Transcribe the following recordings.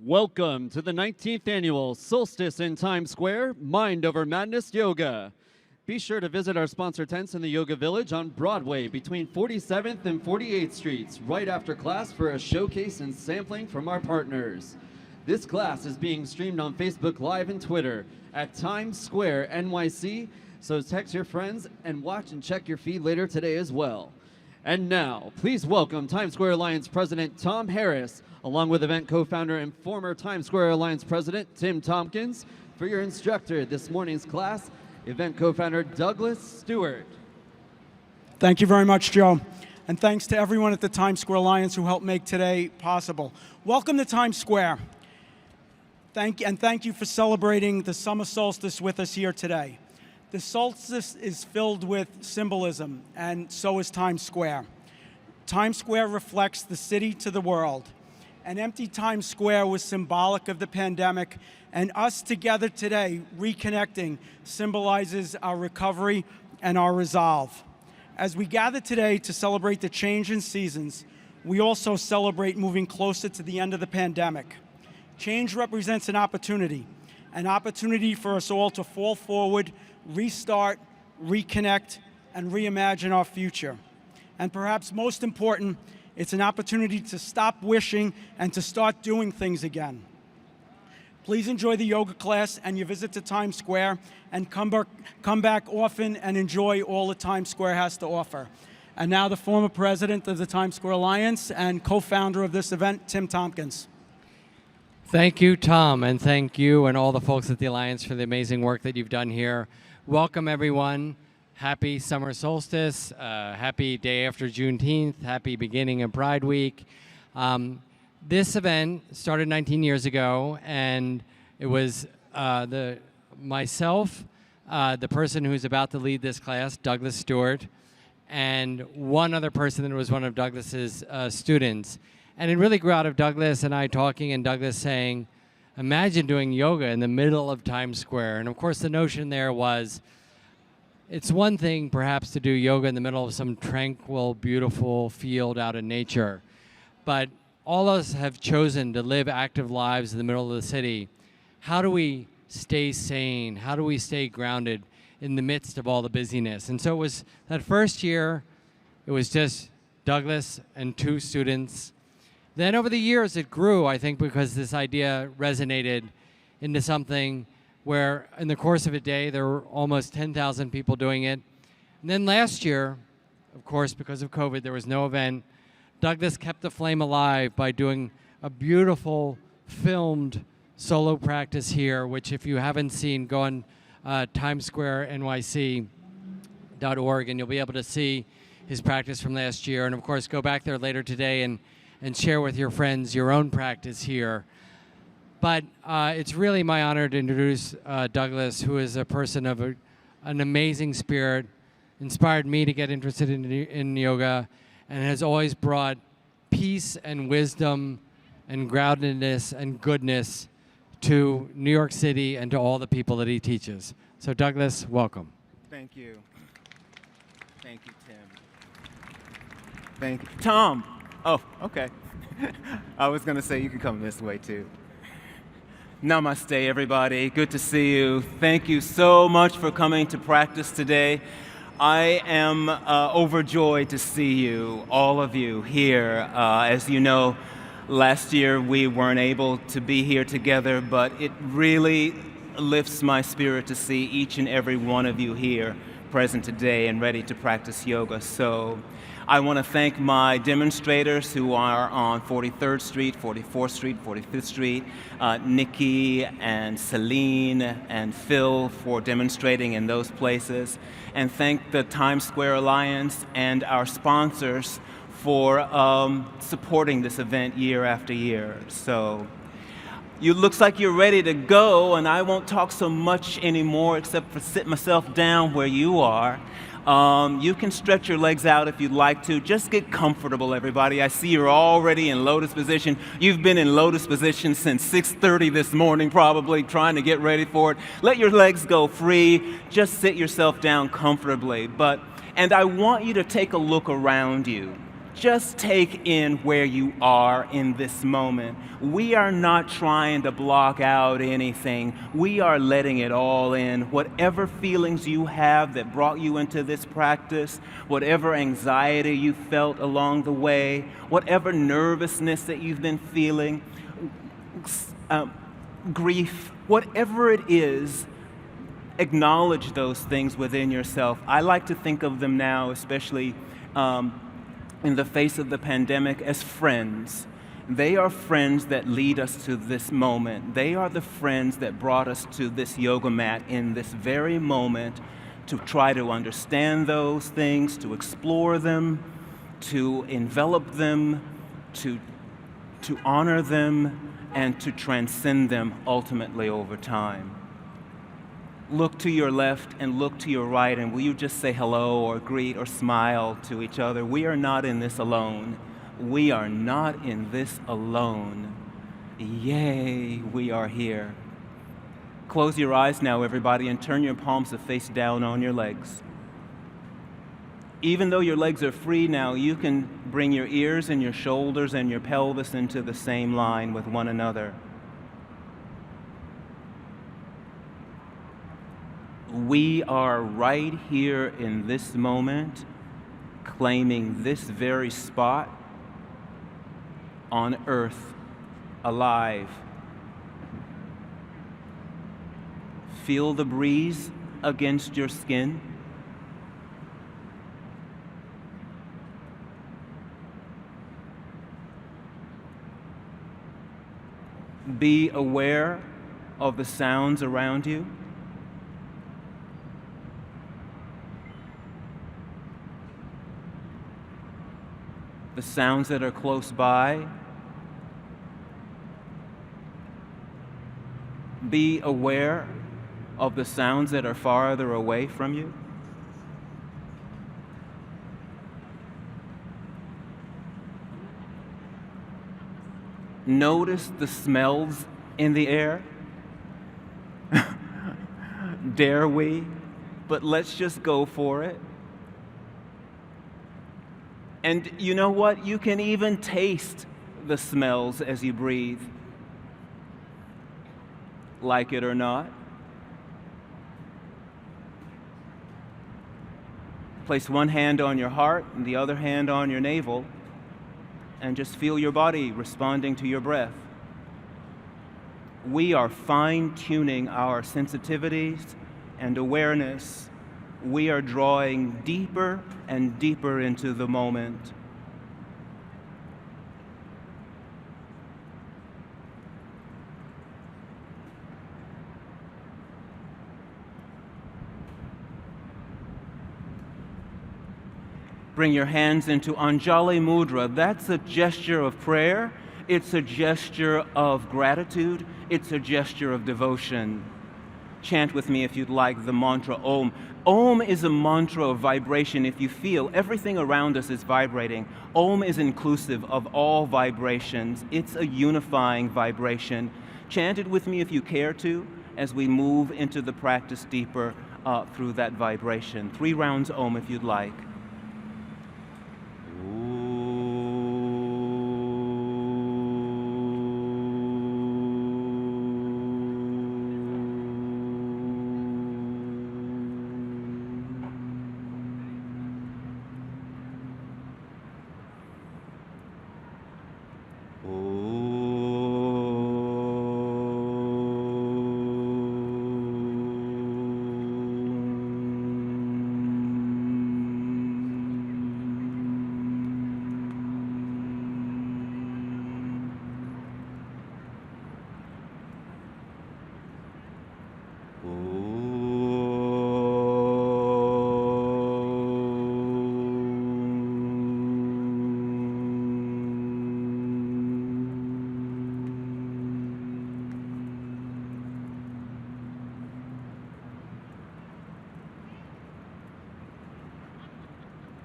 Welcome to the 19th annual Solstice in Times Square Mind Over Madness Yoga. Be sure to visit our sponsor tents in the Yoga Village on Broadway between 47th and 48th Streets right after class for a showcase and sampling from our partners. This class is being streamed on Facebook Live and Twitter at Times Square NYC, so text your friends and watch and check your feed later today as well. And now, please welcome Times Square Alliance President Tom Harris, along with event co-founder and former Times Square Alliance President Tim Tompkins, for your instructor this morning's class, event co-founder Douglass Stewart. Thank you very much, Joe. And thanks to everyone at the Times Square Alliance who helped make today possible. Welcome to Times Square. Thank you for celebrating the summer solstice with us here today. The solstice is filled with symbolism, and so is Times Square. Times Square reflects the city to the world. An empty Times Square was symbolic of the pandemic, and us together today, reconnecting, symbolizes our recovery and our resolve. As we gather today to celebrate the change in seasons, we also celebrate moving closer to the end of the pandemic. Change represents an opportunity for us all to fall forward, restart, reconnect, and reimagine our future. And perhaps most important, it's an opportunity to stop wishing and to start doing things again. Please enjoy the yoga class and your visit to Times Square, and come back often and enjoy all that Times Square has to offer. And now the former president of the Times Square Alliance and co-founder of this event, Tim Tompkins. Thank you, Tom, and thank you and all the folks at the Alliance for the amazing work that you've done here. Welcome, everyone. Happy summer solstice, happy day after Juneteenth, happy beginning of Pride Week. This event started 19 years ago, and it was myself, the person who's about to lead this class, Douglass Stewart, and one other person that was one of Douglass's students. And it really grew out of Douglass and I talking, and Douglass saying, imagine doing yoga in the middle of Times Square. And of course the notion there was, it's one thing perhaps to do yoga in the middle of some tranquil, beautiful field out in nature, but all of us have chosen to live active lives in the middle of the city. How do we stay sane? How do we stay grounded in the midst of all the busyness? And so it was that first year, it was just Douglass and two students. Then over the years it grew, I think, because this idea resonated into something where in the course of a day there were almost 10,000 people doing it. And then last year, of course, because of COVID, there was no event. Douglass kept the flame alive by doing a beautiful filmed solo practice here, which if you haven't seen, go on timesquarenyc.org and you'll be able to see his practice from last year. And of course, go back there later today and share with your friends your own practice here. But it's really my honor to introduce Douglass, who is a person of an amazing spirit, inspired me to get interested in yoga, and has always brought peace and wisdom and groundedness and goodness to New York City and to all the people that he teaches. So Douglass, welcome. Thank you. Thank you, Tim. Thank you. Tom. Oh, okay. I was going to say you could come this way, too. Namaste, everybody. Good to see you. Thank you so much for coming to practice today. I am overjoyed to see you, all of you, here. As you know, last year we weren't able to be here together, but it really lifts my spirit to see each and every one of you here present today and ready to practice yoga. So I want to thank my demonstrators who are on 43rd Street, 44th Street, 45th Street, Nikki and Celine and Phil for demonstrating in those places, and thank the Times Square Alliance and our sponsors for supporting this event year after year. So you looks like you're ready to go, and I won't talk so much anymore except for sit myself down where you are. You can stretch your legs out if you'd like to. Just get comfortable, everybody. I see you're already in lotus position. You've been in lotus position since 6:30 this morning, probably, trying to get ready for it. Let your legs go free. Just sit yourself down comfortably. And I want you to take a look around you. Just take in where you are in this moment. We are not trying to block out anything. We are letting it all in. Whatever feelings you have that brought you into this practice, whatever anxiety you felt along the way, whatever nervousness that you've been feeling, grief, whatever it is, acknowledge those things within yourself. I like to think of them now, especially in the face of the pandemic, as friends. They are friends that lead us to this moment. They are the friends that brought us to this yoga mat in this very moment to try to understand those things, to explore them, to envelop them, to honor them, and to transcend them ultimately over time. Look to your left and look to your right, and will you just say hello or greet or smile to each other? We are not in this alone. We are not in this alone. Yay, we are here. Close your eyes now, everybody, and turn your palms to face down on your legs. Even though your legs are free now, you can bring your ears and your shoulders and your pelvis into the same line with one another. We are right here in this moment, claiming this very spot on earth, alive. Feel the breeze against your skin. Be aware of the sounds around you. The sounds that are close by. Be aware of the sounds that are farther away from you. Notice the smells in the air. Dare we? But let's just go for it. And you know what? You can even taste the smells as you breathe. Like it or not. Place one hand on your heart and the other hand on your navel, and just feel your body responding to your breath. We are fine-tuning our sensitivities and awareness. We are drawing deeper and deeper into the moment. Bring your hands into Anjali Mudra. That's a gesture of prayer. It's a gesture of gratitude. It's a gesture of devotion. Chant with me if you'd like the mantra Om. Om is a mantra of vibration. If you feel everything around us is vibrating, Om is inclusive of all vibrations. It's a unifying vibration. Chant it with me if you care to, as we move into the practice deeper through that vibration. 3 rounds Om if you'd like.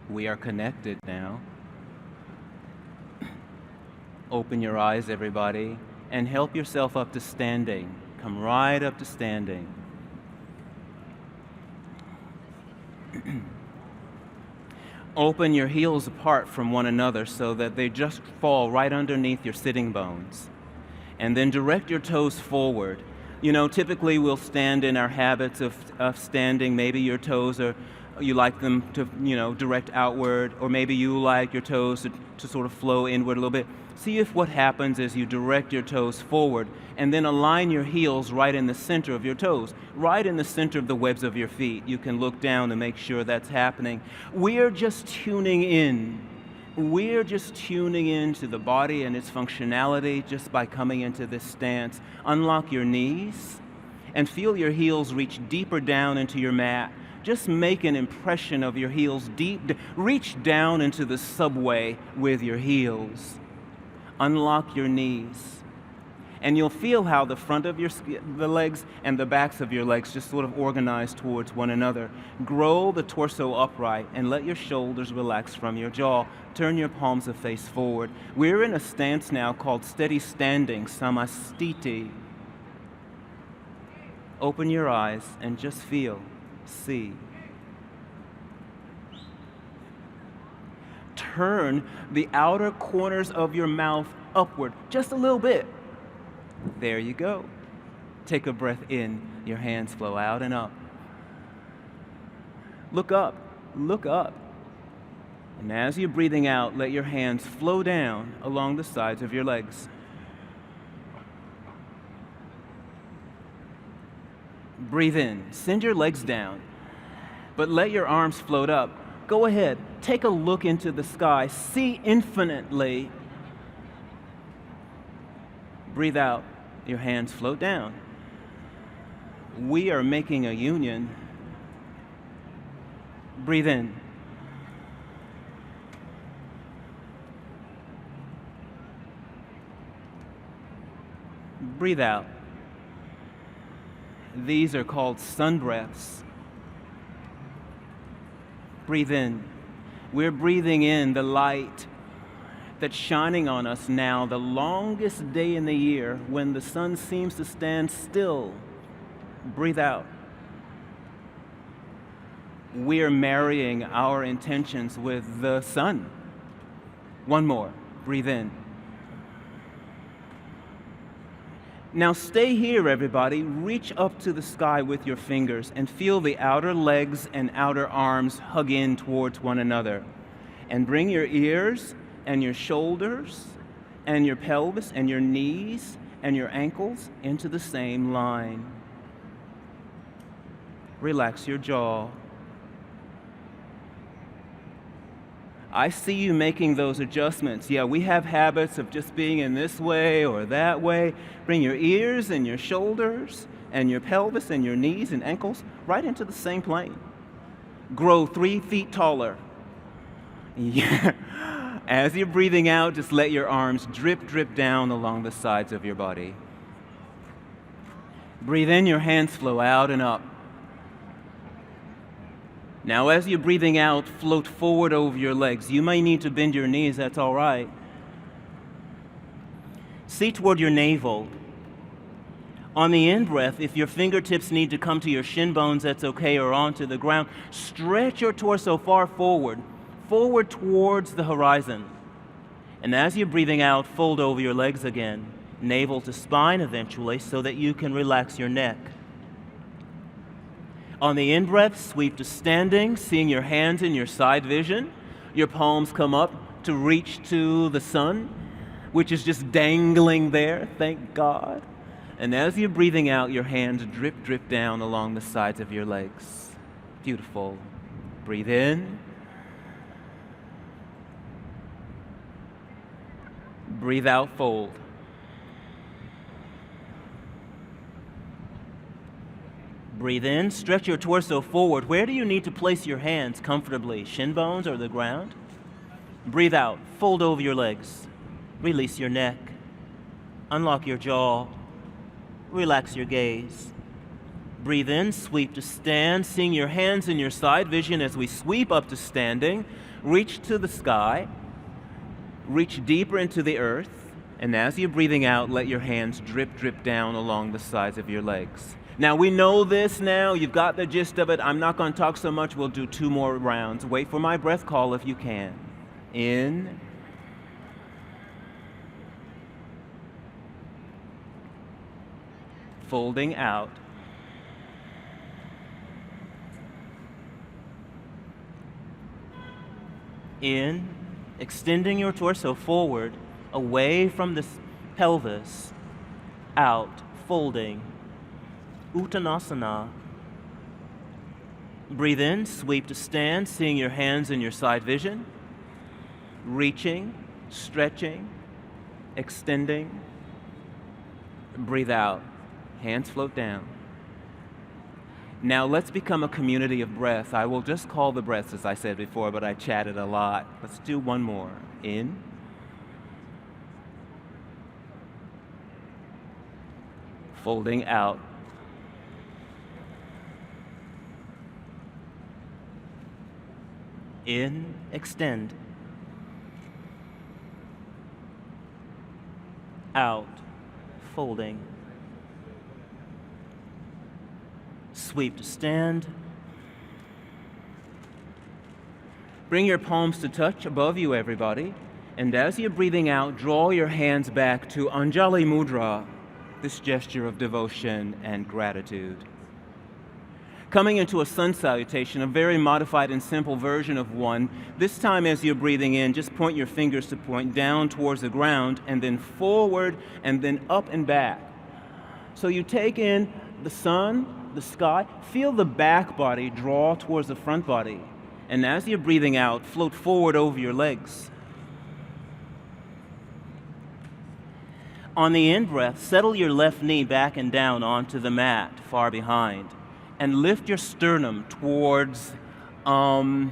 We are connected now. Open your eyes, everybody, and help yourself up to standing. Come right up to standing. Open your heels apart from one another so that they just fall right underneath your sitting bones. And then direct your toes forward. You know, typically we'll stand in our habits of standing. Maybe your toes you like them to, direct outward, or maybe you like your toes to sort of flow inward a little bit. See if what happens is you direct your toes forward and then align your heels right in the center of your toes, right in the center of the webs of your feet. You can look down to make sure that's happening. We're just tuning in. We're just tuning into the body and its functionality just by coming into this stance. Unlock your knees and feel your heels reach deeper down into your mat. Just make an impression of your heels deep. Reach down into the subway with your heels. Unlock your knees. And you'll feel how the front of the legs and the backs of your legs just sort of organize towards one another. Grow the torso upright and let your shoulders relax from your jaw. Turn your palms of face forward. We're in a stance now called steady standing, samastiti. Open your eyes and just feel, see. Turn the outer corners of your mouth upward just a little bit. There you go. Take a breath in. Your hands flow out and up. Look up. Look up. And as you're breathing out, let your hands flow down along the sides of your legs. Breathe in. Send your legs down. But let your arms float up. Go ahead. Take a look into the sky. See infinitely. Breathe out. Your hands float down. We are making a union. Breathe in. Breathe out. These are called sun breaths. Breathe in. We're breathing in the light that's shining on us now, the longest day in the year when the sun seems to stand still. Breathe out. We're marrying our intentions with the sun. One more. Breathe in. Now stay here, everybody. Reach up to the sky with your fingers and feel the outer legs and outer arms hug in towards one another. And bring your ears and your shoulders and your pelvis and your knees and your ankles into the same line. Relax your jaw. I see you making those adjustments. Yeah, we have habits of just being in this way or that way. Bring your ears and your shoulders and your pelvis and your knees and ankles right into the same plane. Grow 3 feet taller. Yeah. As you're breathing out, just let your arms drip, drip down along the sides of your body. Breathe in, your hands flow out and up. Now, as you're breathing out, float forward over your legs. You may need to bend your knees, that's all right. See toward your navel. On the in-breath, if your fingertips need to come to your shin bones, that's okay, or onto the ground. Stretch your torso far forward towards the horizon. And as you're breathing out, fold over your legs again, navel to spine eventually, so that you can relax your neck. On the in-breath, sweep to standing, seeing your hands in your side vision. Your palms come up to reach to the sun, which is just dangling there, thank God. And as you're breathing out, your hands drip, drip down along the sides of your legs. Beautiful. Breathe in. Breathe out, fold. Breathe in, stretch your torso forward. Where do you need to place your hands comfortably? Shin bones or the ground? Breathe out, fold over your legs. Release your neck. Unlock your jaw. Relax your gaze. Breathe in, sweep to stand, seeing your hands in your side vision as we sweep up to standing. Reach to the sky. Reach deeper into the earth. And as you're breathing out, let your hands drip, drip down along the sides of your legs. Now we know this now, you've got the gist of it. I'm not going to talk so much, we'll do 2 more rounds. Wait for my breath call if you can. In. Folding out. In, extending your torso forward, away from the pelvis. Out, folding. Uttanasana. Breathe in, sweep to stand, seeing your hands in your side vision. Reaching, stretching, extending. Breathe out, hands float down. Now let's become a community of breath. I will just call the breaths as I said before, but I chatted a lot. Let's do one more. In. Folding out. In, extend. Out, folding. Sweep to stand. Bring your palms to touch above you, everybody. And as you're breathing out, draw your hands back to Anjali Mudra, this gesture of devotion and gratitude. Coming into a sun salutation, a very modified and simple version of one. This time as you're breathing in, just point your fingers to point down towards the ground and then forward and then up and back. So you take in the sun, the sky, feel the back body draw towards the front body. And as you're breathing out, float forward over your legs. On the in-breath, settle your left knee back and down onto the mat far behind. And lift your sternum towards the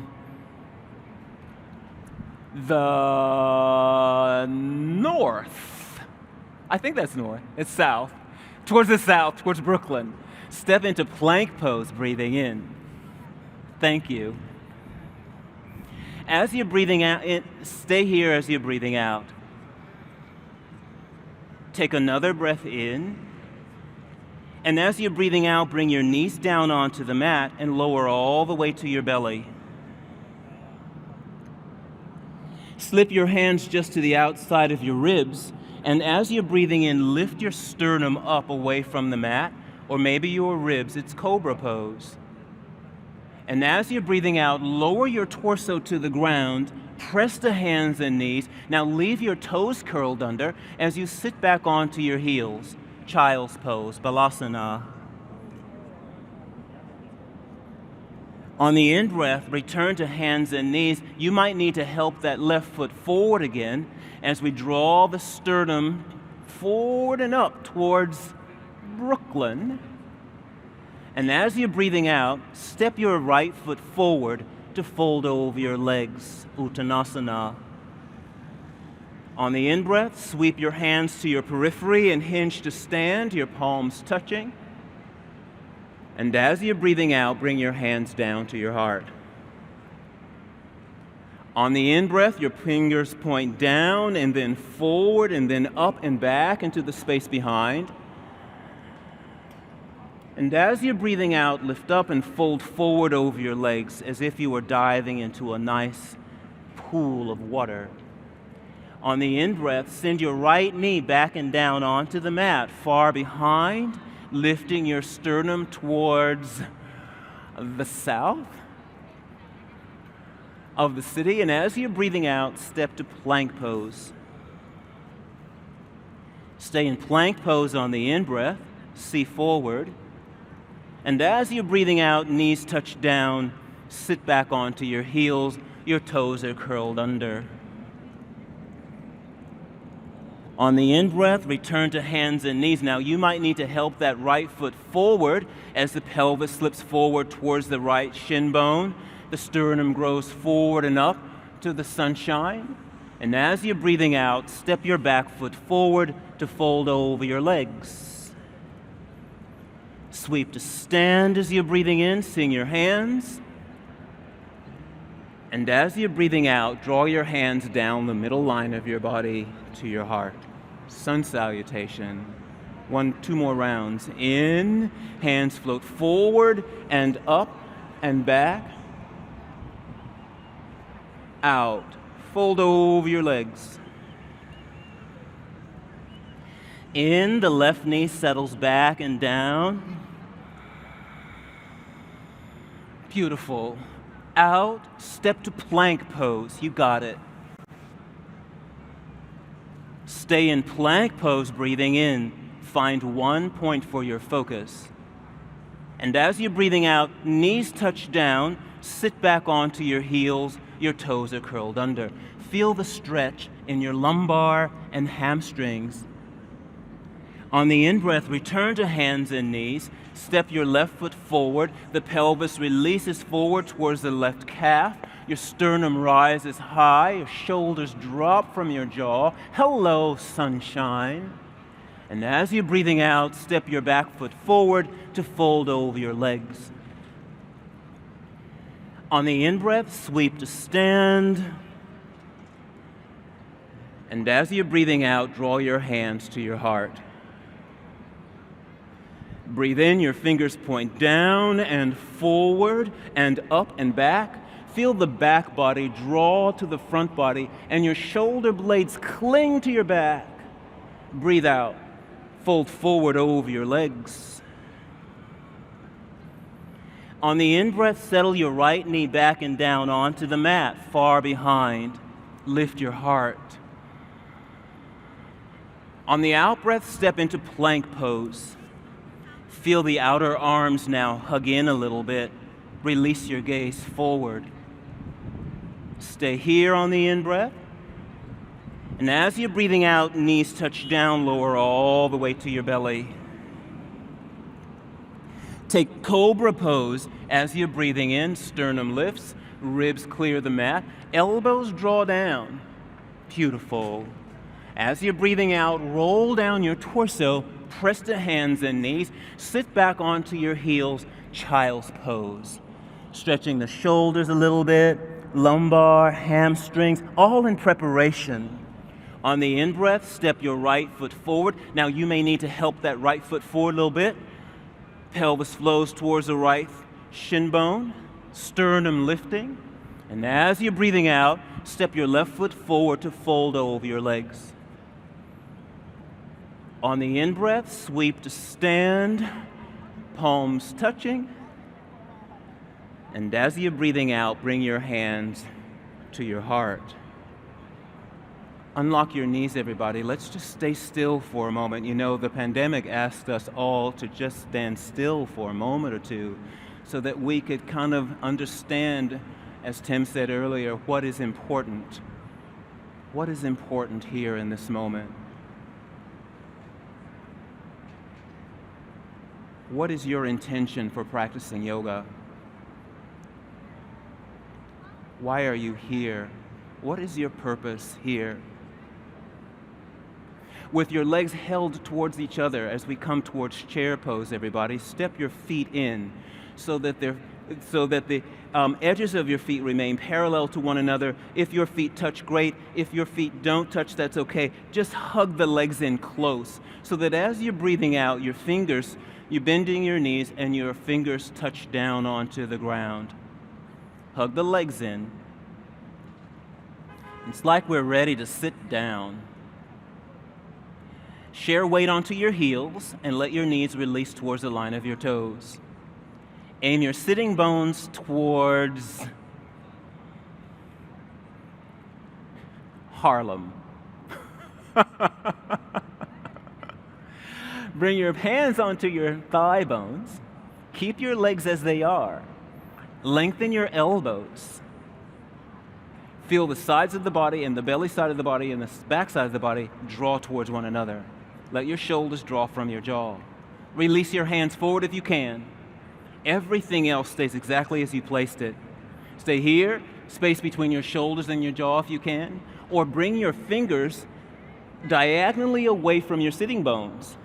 north. I think that's north. It's south. Towards the south, towards Brooklyn. Step into plank pose, breathing in. Thank you. As you're breathing out, stay here as you're breathing out. Take another breath in. And as you're breathing out, bring your knees down onto the mat and lower all the way to your belly. Slip your hands just to the outside of your ribs. And as you're breathing in, lift your sternum up away from the mat, or maybe your ribs. It's cobra pose. And as you're breathing out, lower your torso to the ground, press the hands and knees. Now leave your toes curled under as you sit back onto your heels. Child's pose, Balasana. On the in-breath, return to hands and knees. You might need to help that left foot forward again as we draw the sternum forward and up towards Brooklyn. And as you're breathing out, step your right foot forward to fold over your legs, Uttanasana. On the in-breath, sweep your hands to your periphery and hinge to stand, your palms touching. And as you're breathing out, bring your hands down to your heart. On the in-breath, your fingers point down and then forward and then up and back into the space behind. And as you're breathing out, lift up and fold forward over your legs as if you were diving into a nice pool of water. On the in-breath, send your right knee back and down onto the mat, far behind, lifting your sternum towards the south of the city. And as you're breathing out, step to plank pose. Stay in plank pose on the in-breath, see forward. And as you're breathing out, knees touch down, sit back onto your heels, your toes are curled under. On the in-breath, return to hands and knees. Now you might need to help that right foot forward as the pelvis slips forward towards the right shin bone. The sternum grows forward and up to the sunshine. And as you're breathing out, step your back foot forward to fold over your legs. Sweep to stand as you're breathing in, seeing your hands. And as you're breathing out, draw your hands down the middle line of your body to your heart. Sun salutation. Two more rounds. In, hands float forward and up and back. Out. Fold over your legs. In, the left knee settles back and down. Beautiful. Out, step to plank pose. You got it. Stay in plank pose, breathing in. Find one point for your focus. And as you're breathing out, knees touch down, sit back onto your heels, your toes are curled under. Feel the stretch in your lumbar and hamstrings. On the in-breath, return to hands and knees. Step your left foot forward. The pelvis releases forward towards the left calf. Your sternum rises high. Your shoulders drop from your jaw. Hello, sunshine. And as you're breathing out, step your back foot forward to fold over your legs. On the in-breath, sweep to stand. And as you're breathing out, draw your hands to your heart. Breathe in, your fingers point down and forward and up and back. Feel the back body draw to the front body and your shoulder blades cling to your back. Breathe out. Fold forward over your legs. On the in-breath, settle your right knee back and down onto the mat, far behind. Lift your heart. On the out-breath, step into plank pose. Feel the outer arms now hug in a little bit. Release your gaze forward. Stay here on the in-breath. And as you're breathing out, knees touch down, lower all the way to your belly. Take cobra pose. As you're breathing in, sternum lifts, ribs clear the mat, elbows draw down. Beautiful. As you're breathing out, roll down your torso, press to hands and knees, sit back onto your heels, child's pose. Stretching the shoulders a little bit, lumbar, hamstrings, all in preparation. On the in-breath, step your right foot forward. Now you may need to help that right foot forward a little bit. Pelvis flows towards the right shin bone, sternum lifting. And as you're breathing out, step your left foot forward to fold over your legs. On the in-breath, sweep to stand, palms touching. And as you're breathing out, bring your hands to your heart. Unlock your knees, everybody. Let's just stay still for a moment. You know, the pandemic asked us all to just stand still for a moment or two so that we could kind of understand, as Tim said earlier, what is important. What is important here in this moment? What is your intention for practicing yoga? Why are you here? What is your purpose here? With your legs held towards each other as we come towards chair pose, everybody, step your feet in so that the edges of your feet remain parallel to one another. If your feet touch, great. If your feet don't touch, that's okay. Just hug the legs in close so that as you're breathing out, you're bending your knees and your fingers touch down onto the ground. Hug the legs in. It's like we're ready to sit down. Share weight onto your heels and let your knees release towards the line of your toes. Aim your sitting bones towards Harlem. Bring your hands onto your thigh bones. Keep your legs as they are. Lengthen your elbows. Feel the sides of the body and the belly side of the body and the back side of the body draw towards one another. Let your shoulders draw from your jaw. Release your hands forward if you can. Everything else stays exactly as you placed it. Stay here, space between your shoulders and your jaw if you can, or bring your fingers diagonally away from your sitting bones.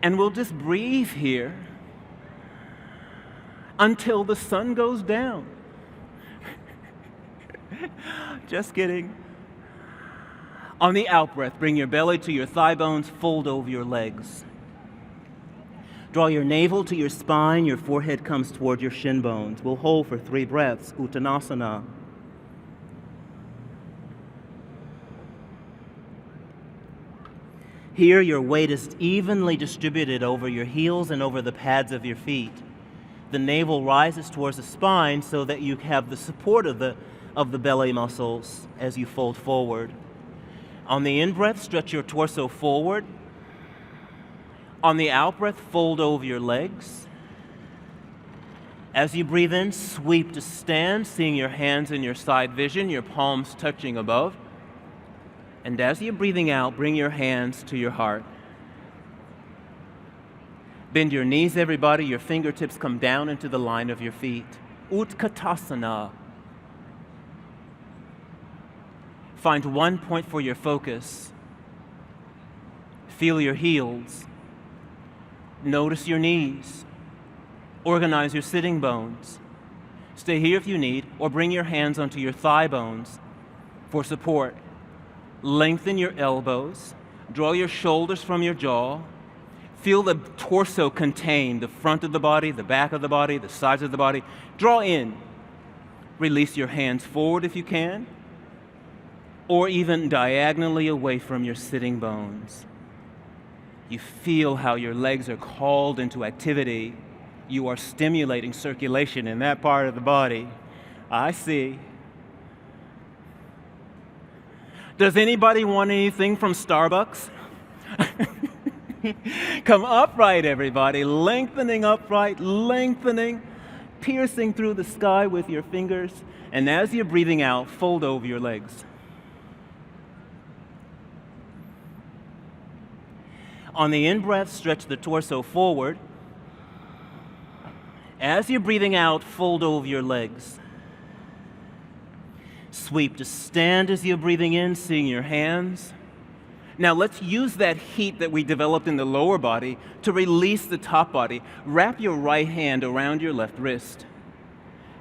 And we'll just breathe here until the sun goes down. Just kidding. On the out-breath, bring your belly to your thigh bones, fold over your legs. Draw your navel to your spine, your forehead comes toward your shin bones. We'll hold for 3 breaths, Uttanasana. Here, your weight is evenly distributed over your heels and over the pads of your feet. The navel rises towards the spine so that you have the support of the belly muscles as you fold forward. On the in-breath, stretch your torso forward. On the out-breath, fold over your legs. As you breathe in, sweep to stand, seeing your hands in your side vision, your palms touching above. And as you're breathing out, bring your hands to your heart. Bend your knees, everybody. Your fingertips come down into the line of your feet. Utkatasana. Find one point for your focus. Feel your heels. Notice your knees. Organize your sitting bones. Stay here if you need, or bring your hands onto your thigh bones for support. Lengthen your elbows. Draw your shoulders from your jaw. Feel the torso contain the front of the body, the back of the body, the sides of the body. Draw in. Release your hands forward if you can, or even diagonally away from your sitting bones. You feel how your legs are called into activity. You are stimulating circulation in that part of the body. I see. Does anybody want anything from Starbucks? Come upright, everybody. Lengthening upright, lengthening, piercing through the sky with your fingers. And as you're breathing out, fold over your legs. On the in-breath, stretch the torso forward. As you're breathing out, fold over your legs. Sweep to stand as you're breathing in, seeing your hands. Now let's use that heat that we developed in the lower body to release the top body. Wrap your right hand around your left wrist.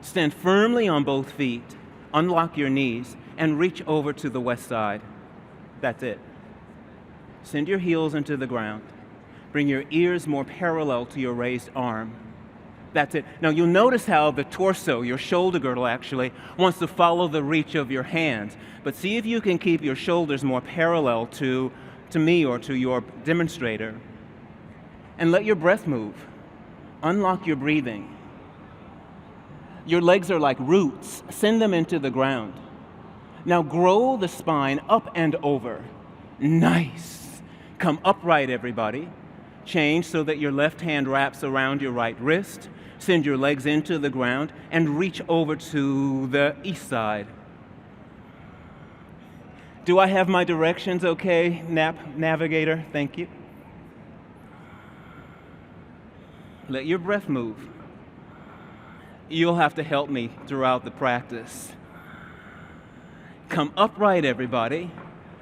Stand firmly on both feet. Unlock your knees and reach over to the west side. That's it. Send your heels into the ground. Bring your ears more parallel to your raised arm. That's it. Now you'll notice how the torso, your shoulder girdle actually, wants to follow the reach of your hands. But see if you can keep your shoulders more parallel to me or to your demonstrator. And let your breath move. Unlock your breathing. Your legs are like roots. Send them into the ground. Now grow the spine up and over. Nice. Come upright, everybody. Change so that your left hand wraps around your right wrist. Send your legs into the ground and reach over to the east side. Do I have my directions okay, navigator? Thank you. Let your breath move. You'll have to help me throughout the practice. Come upright, everybody.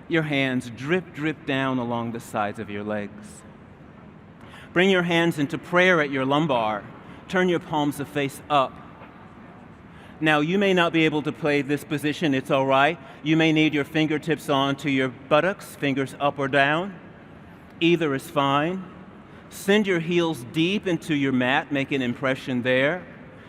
Your hands drip, drip down along the sides of your legs. Bring your hands into prayer at your lumbar. Turn your palms to face up. Now, you may not be able to play this position. It's all right. You may need your fingertips onto your buttocks, fingers up or down. Either is fine. Send your heels deep into your mat. Make an impression there.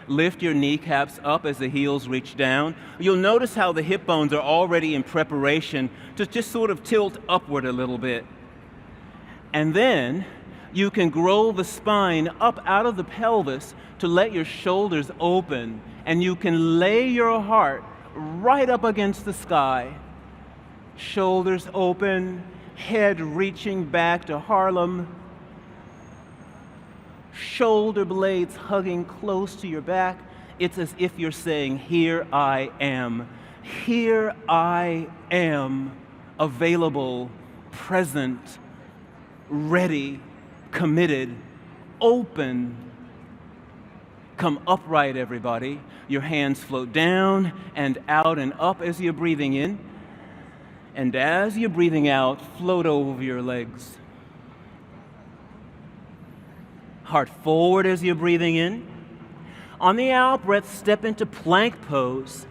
Lift your kneecaps up as the heels reach down. You'll notice how the hip bones are already in preparation to just sort of tilt upward a little bit. And then you can grow the spine up out of the pelvis to let your shoulders open, and you can lay your heart right up against the sky. Shoulders open, head reaching back to Harlem. Shoulder blades hugging close to your back. It's as if you're saying, here I am. Here I am, available, present, ready, committed, open. Come upright, everybody. Your hands float down and out and up as you're breathing in. And as you're breathing out, float over your legs. Heart forward as you're breathing in. On the out breath, step into plank pose.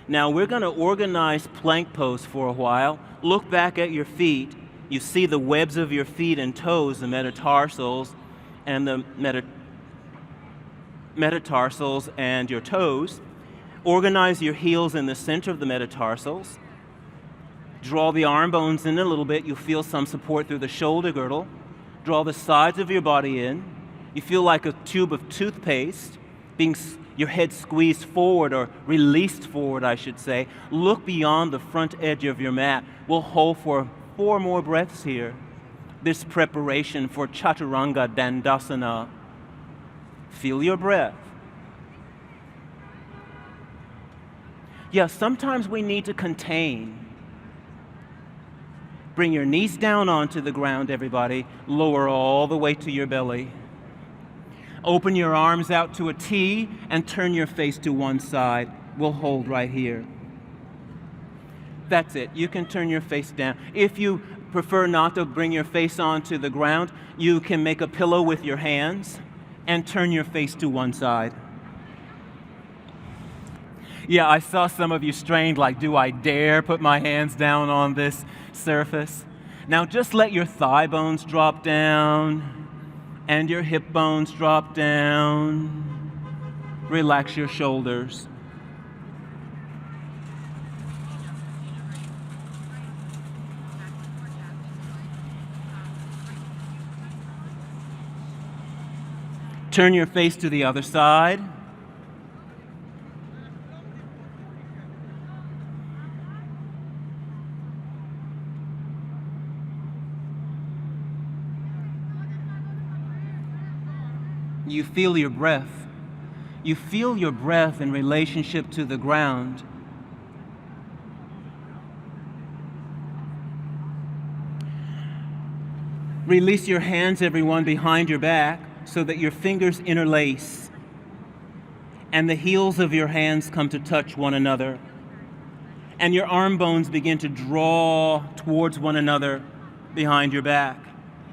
Now we're going to organize plank pose for a while. Look back at your feet. You see the webs of your feet and toes, the metatarsals, and the metatarsals and your toes. Organize your heels in the center of the metatarsals. Draw the arm bones in a little bit. You'll feel some support through the shoulder girdle. Draw the sides of your body in. You feel like a tube of toothpaste, your head squeezed forward, or released forward, I should say. Look beyond the front edge of your mat. We'll hold for 4 more breaths here. This preparation for Chaturanga Dandasana. Feel your breath. Yeah, sometimes we need to contain. Bring your knees down onto the ground, everybody. Lower all the way to your belly. Open your arms out to a T and turn your face to one side. We'll hold right here. That's it. You can turn your face down. If you prefer not to bring your face onto the ground, you can make a pillow with your hands and turn your face to one side. Yeah, I saw some of you strained, like, do I dare put my hands down on this surface? Now just let your thigh bones drop down and your hip bones drop down. Relax your shoulders. Turn your face to the other side. You feel your breath. You feel your breath in relationship to the ground. Release your hands, everyone, behind your back so that your fingers interlace and the heels of your hands come to touch one another. And your arm bones begin to draw towards one another behind your back.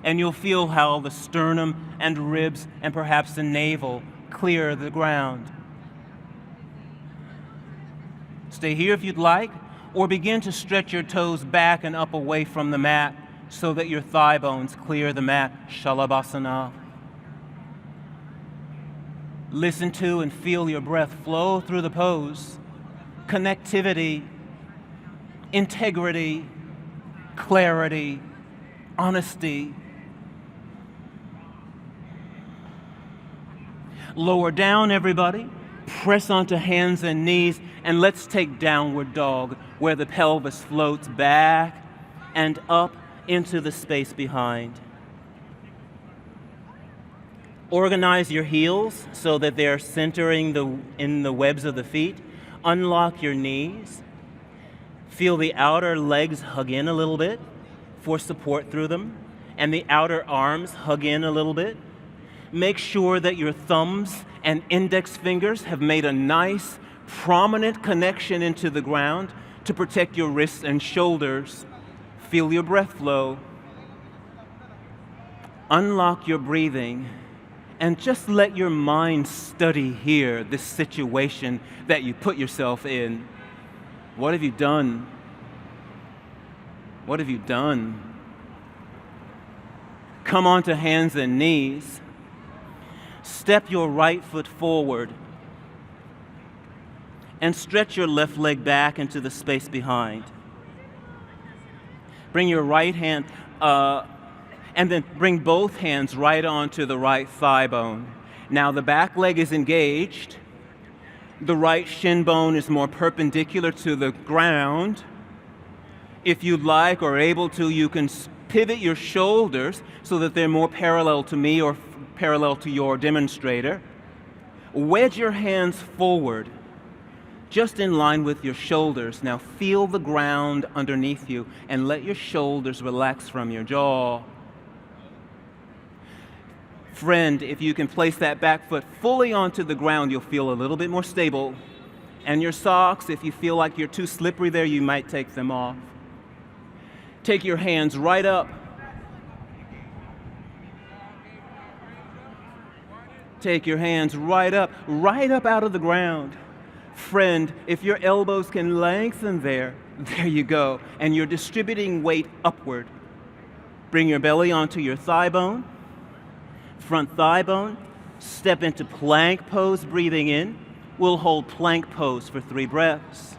And you'll feel how the sternum and ribs and perhaps the navel clear the ground. Stay here if you'd like, or begin to stretch your toes back and up away from the mat so that your thigh bones clear the mat. Shalabhasana. Listen to and feel your breath flow through the pose. Connectivity, integrity, clarity, honesty. Lower down, everybody. Press onto hands and knees, and let's take downward dog, where the pelvis floats back and up into the space behind. Organize your heels so that they're centering in the webs of the feet. Unlock your knees. Feel the outer legs hug in a little bit for support through them, and the outer arms hug in a little bit. Make sure that your thumbs and index fingers have made a nice, prominent connection into the ground to protect your wrists and shoulders. Feel your breath flow. Unlock your breathing and just let your mind study here this situation that you put yourself in. What have you done? What have you done? Come onto hands and knees. Step your right foot forward and stretch your left leg back into the space behind. Bring your right hand, and then bring both hands right onto the right thigh bone. Now the back leg is engaged. The right shin bone is more perpendicular to the ground. If you'd like or able to, you can pivot your shoulders so that they're more parallel to me or parallel to your demonstrator. Wedge your hands forward, just in line with your shoulders. Now feel the ground underneath you and let your shoulders relax from your jaw. Friend, if you can place that back foot fully onto the ground, you'll feel a little bit more stable. And your socks, if you feel like you're too slippery there, you might take them off. Take your hands right up. Take your hands right up out of the ground. Friend, if your elbows can lengthen there you go. And you're distributing weight upward. Bring your belly onto your thigh bone, front thigh bone. Step into plank pose, breathing in. We'll hold plank pose for 3 breaths.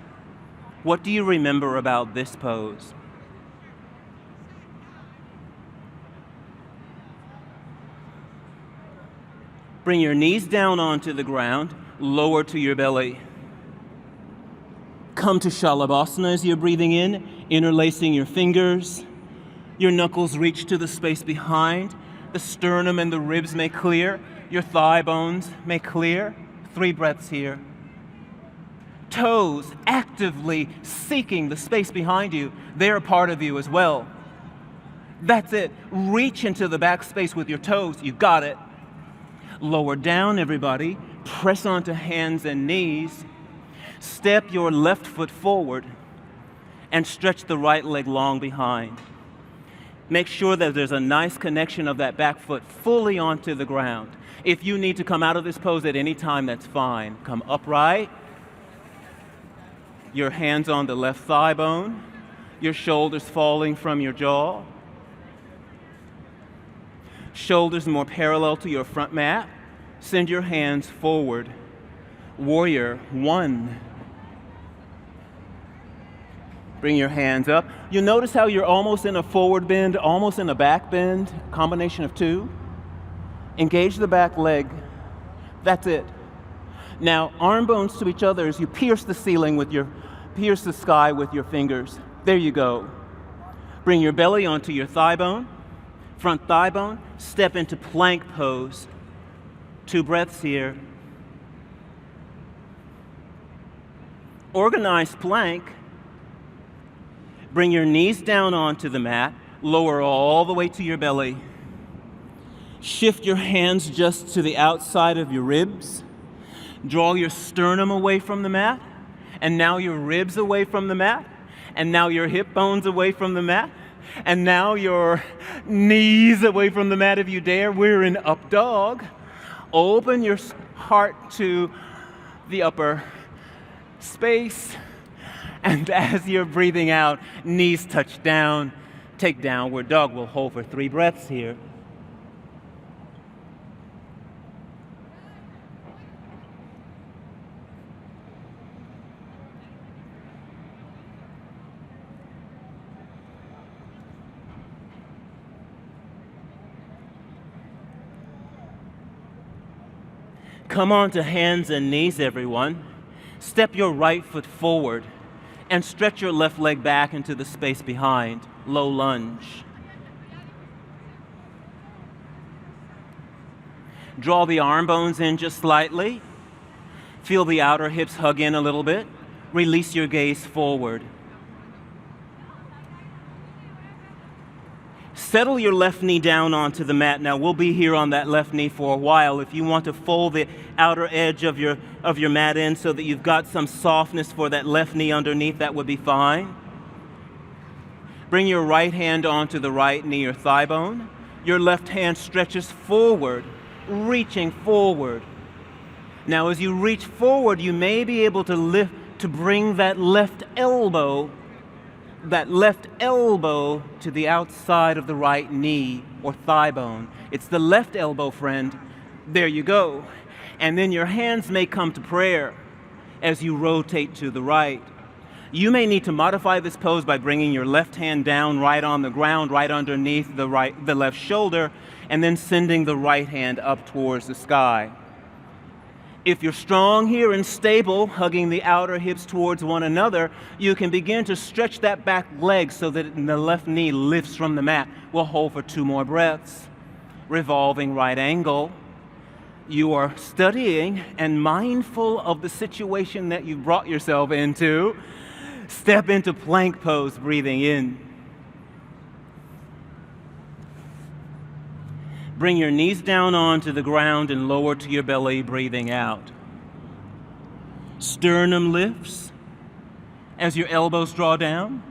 What do you remember about this pose? Bring your knees down onto the ground, lower to your belly. Come to Shalabhasana as you're breathing in, interlacing your fingers. Your knuckles reach to the space behind. The sternum and the ribs may clear. Your thigh bones may clear. 3 breaths here. Toes actively seeking the space behind you. They're a part of you as well. That's it. Reach into the back space with your toes. You got it. Lower down, everybody. Press onto hands and knees. Step your left foot forward and stretch the right leg long behind. Make sure that there's a nice connection of that back foot fully onto the ground. If you need to come out of this pose at any time, that's fine. Come upright. Your hands on the left thigh bone. Your shoulders falling from your jaw. Shoulders more parallel to your front mat. Send your hands forward. Warrior 1. Bring your hands up. You notice how you're almost in a forward bend, almost in a back bend, combination of 2. Engage the back leg. That's it. Now, arm bones to each other as you pierce the sky with your fingers. There you go. Bring your belly onto your thigh bone, front thigh bone. Step into plank pose. 2 breaths here. Organized plank. Bring your knees down onto the mat. Lower all the way to your belly. Shift your hands just to the outside of your ribs. Draw your sternum away from the mat. And now your ribs away from the mat. And now your hip bones away from the mat. And now your knees away from the mat if you dare. We're in up dog. Open your heart to the upper space. And as you're breathing out, knees touch down. Take downward dog. We'll hold for 3 breaths here. Come on to hands and knees, everyone. Step your right foot forward and stretch your left leg back into the space behind. Low lunge. Draw the arm bones in just slightly. Feel the outer hips hug in a little bit. Release your gaze forward. Settle your left knee down onto the mat. Now, we'll be here on that left knee for a while. If you want to fold the outer edge of your mat in so that you've got some softness for that left knee underneath, that would be fine. Bring your right hand onto the right knee or thigh bone. Your left hand stretches forward, reaching forward. Now, as you reach forward, you may be able to bring that left elbow to the outside of the right knee or thigh bone. It's the left elbow, friend. There you go. And then your hands may come to prayer as you rotate to the right. You may need to modify this pose by bringing your left hand down right on the ground, right underneath the left shoulder, and then sending the right hand up towards the sky. If you're strong here and stable, hugging the outer hips towards one another, you can begin to stretch that back leg so that the left knee lifts from the mat. We'll hold for 2 more breaths. Revolving right angle. You are studying and mindful of the situation that you brought yourself into. Step into plank pose, breathing in. Bring your knees down onto the ground and lower to your belly, breathing out. Sternum lifts as your elbows draw down.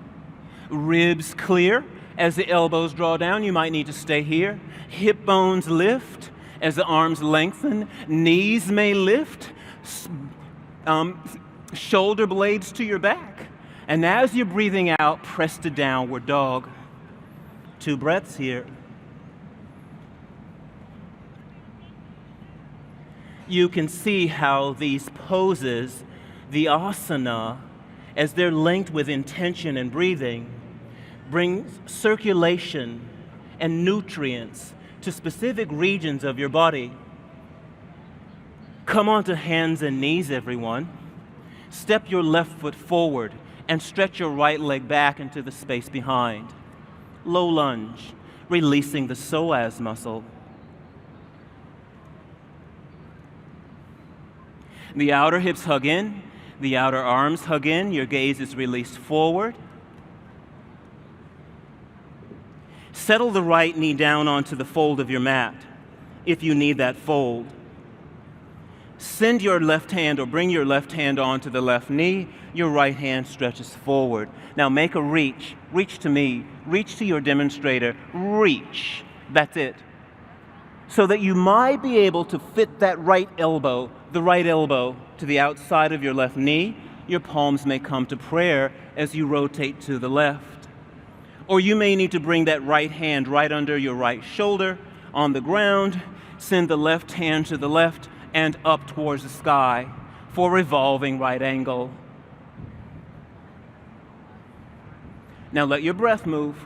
Ribs clear as the elbows draw down. You might need to stay here. Hip bones lift as the arms lengthen. Knees may lift. shoulder blades to your back. And as you're breathing out, press to downward dog. 2 breaths here. You can see how these poses, the asana, as they're linked with intention and breathing, brings circulation and nutrients to specific regions of your body. Come onto hands and knees, everyone. Step your left foot forward and stretch your right leg back into the space behind. Low lunge, releasing the psoas muscle. The outer hips hug in, the outer arms hug in, your gaze is released forward. Settle the right knee down onto the fold of your mat, if you need that fold. Send your left hand or bring your left hand onto the left knee, your right hand stretches forward. Now make a reach, reach to me, reach to your demonstrator, reach, that's it. So that you might be able to fit that right elbow, the right elbow to the outside of your left knee. Your palms may come to prayer as you rotate to the left. Or you may need to bring that right hand right under your right shoulder on the ground, send the left hand to the left and up towards the sky for revolving right angle. Now let your breath move.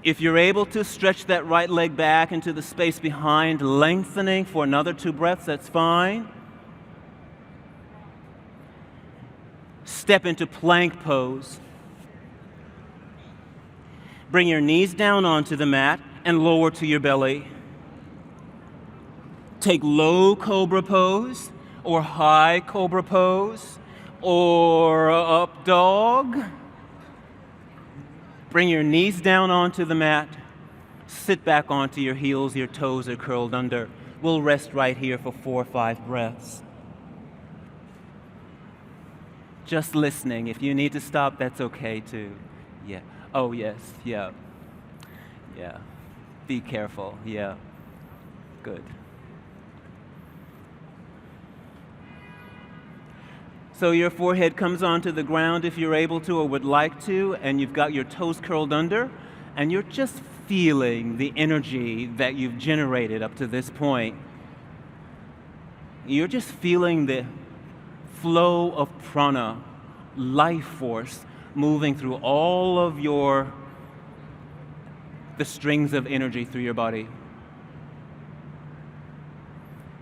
If you're able to stretch that right leg back into the space behind, lengthening for another 2 breaths, that's fine. Step into plank pose. Bring your knees down onto the mat and lower to your belly. Take low cobra pose or high cobra pose or up dog. Bring your knees down onto the mat. Sit back onto your heels, your toes are curled under. We'll rest right here for 4 or 5 breaths. Just listening. If you need to stop, that's okay too. Yeah. Oh, yes. Yeah. Yeah. Be careful. Yeah. Good. So your forehead comes onto the ground if you're able to or would like to, and you've got your toes curled under, and you're just feeling the energy that you've generated up to this point. You're just feeling the flow of prana, life force, moving through all of the strings of energy through your body.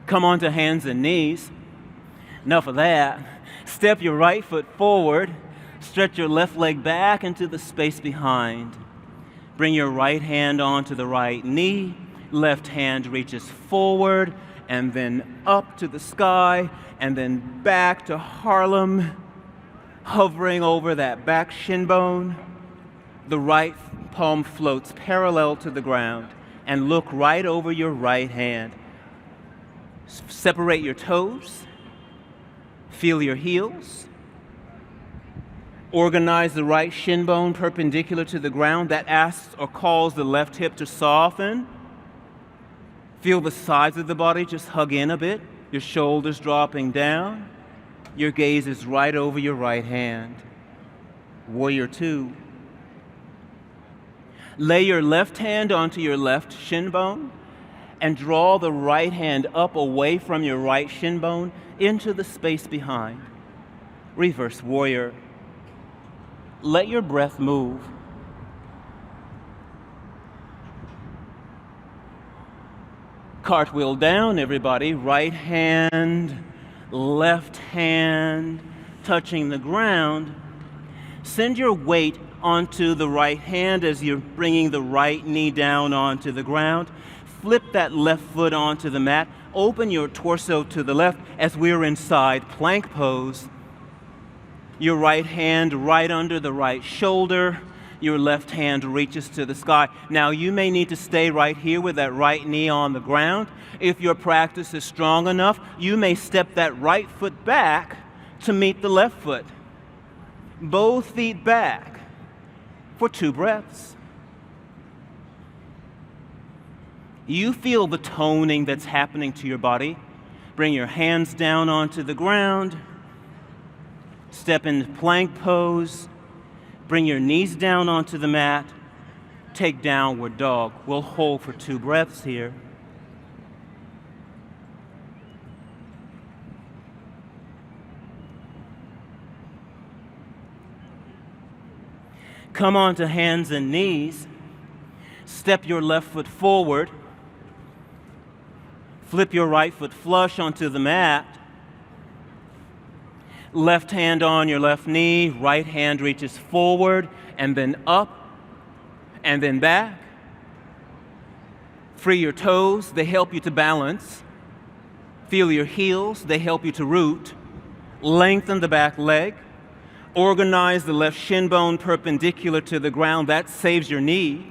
Come onto hands and knees. Enough of that. Step your right foot forward. Stretch your left leg back into the space behind. Bring your right hand onto the right knee. Left hand reaches forward and then up to the sky and then back to Harlem, hovering over that back shin bone. The right palm floats parallel to the ground and look right over your right hand. Separate your toes. Feel your heels. Organize the right shin bone perpendicular to the ground. That asks or calls the left hip to soften. Feel the sides of the body just hug in a bit. Your shoulders dropping down. Your gaze is right over your right hand. Warrior 2. Lay your left hand onto your left shin bone and draw the right hand up away from your right shin bone into the space behind. Reverse warrior. Let your breath move. Cartwheel down, everybody. Right hand, left hand, touching the ground. Send your weight onto the right hand as you're bringing the right knee down onto the ground. Flip that left foot onto the mat. Open your torso to the left as we're inside plank pose. Your right hand right under the right shoulder. Your left hand reaches to the sky. Now you may need to stay right here with that right knee on the ground. If your practice is strong enough, you may step that right foot back to meet the left foot. Both feet back for 2 breaths. You feel the toning that's happening to your body. Bring your hands down onto the ground. Step into plank pose. Bring your knees down onto the mat. Take downward dog. We'll hold for 2 breaths here. Come onto hands and knees. Step your left foot forward. Flip your right foot flush onto the mat. Left hand on your left knee, right hand reaches forward and then up and then back. Free your toes, they help you to balance. Feel your heels, they help you to root. Lengthen the back leg. Organize the left shin bone perpendicular to the ground, that saves your knee.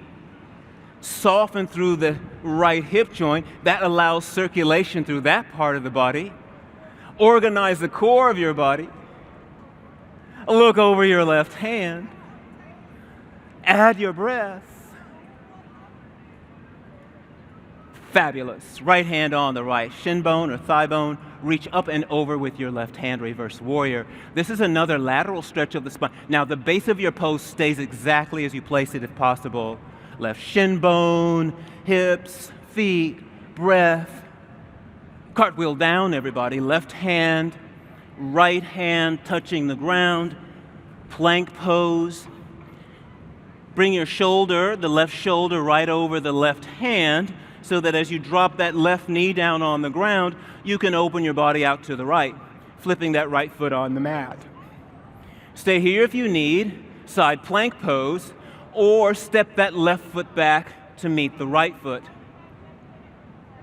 Soften through the right hip joint, that allows circulation through that part of the body. Organize the core of your body. Look over your left hand. Add your breath. Fabulous. Right hand on the right shin bone or thigh bone. Reach up and over with your left hand, reverse warrior. This is another lateral stretch of the spine. Now, the base of your pose stays exactly as you place it if possible. Left shin bone, hips, feet, breath. Cartwheel down, everybody. Left hand, right hand touching the ground. Plank pose. Bring your shoulder, the left shoulder, right over the left hand so that as you drop that left knee down on the ground, you can open your body out to the right, flipping that right foot on the mat. Stay here if you need, side plank pose, or step that left foot back to meet the right foot.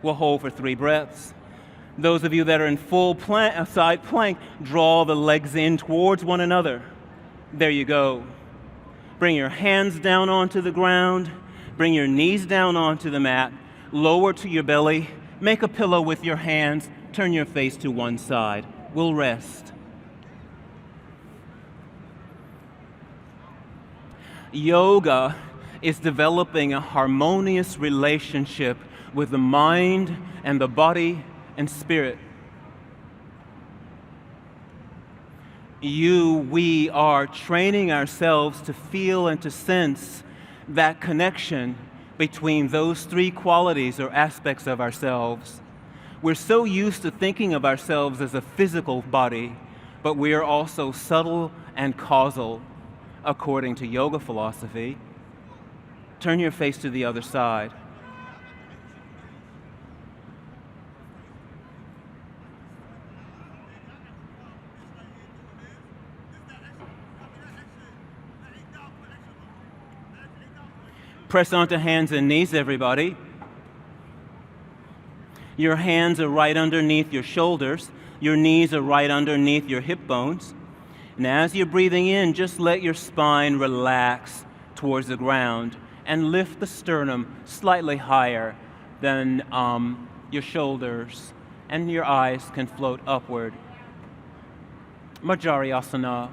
We'll hold for 3 breaths. Those of you that are in full side plank, draw the legs in towards one another. There you go. Bring your hands down onto the ground. Bring your knees down onto the mat. Lower to your belly. Make a pillow with your hands. Turn your face to one side. We'll rest. Yoga is developing a harmonious relationship with the mind and the body and spirit. We are training ourselves to feel and to sense that connection between those 3 qualities or aspects of ourselves. We're so used to thinking of ourselves as a physical body, but we are also subtle and causal, according to yoga philosophy. Turn your face to the other side. Press onto hands and knees, everybody. Your hands are right underneath your shoulders. Your knees are right underneath your hip bones. And as you're breathing in, just let your spine relax towards the ground and lift the sternum slightly higher than your shoulders, and your eyes can float upward. Majariasana.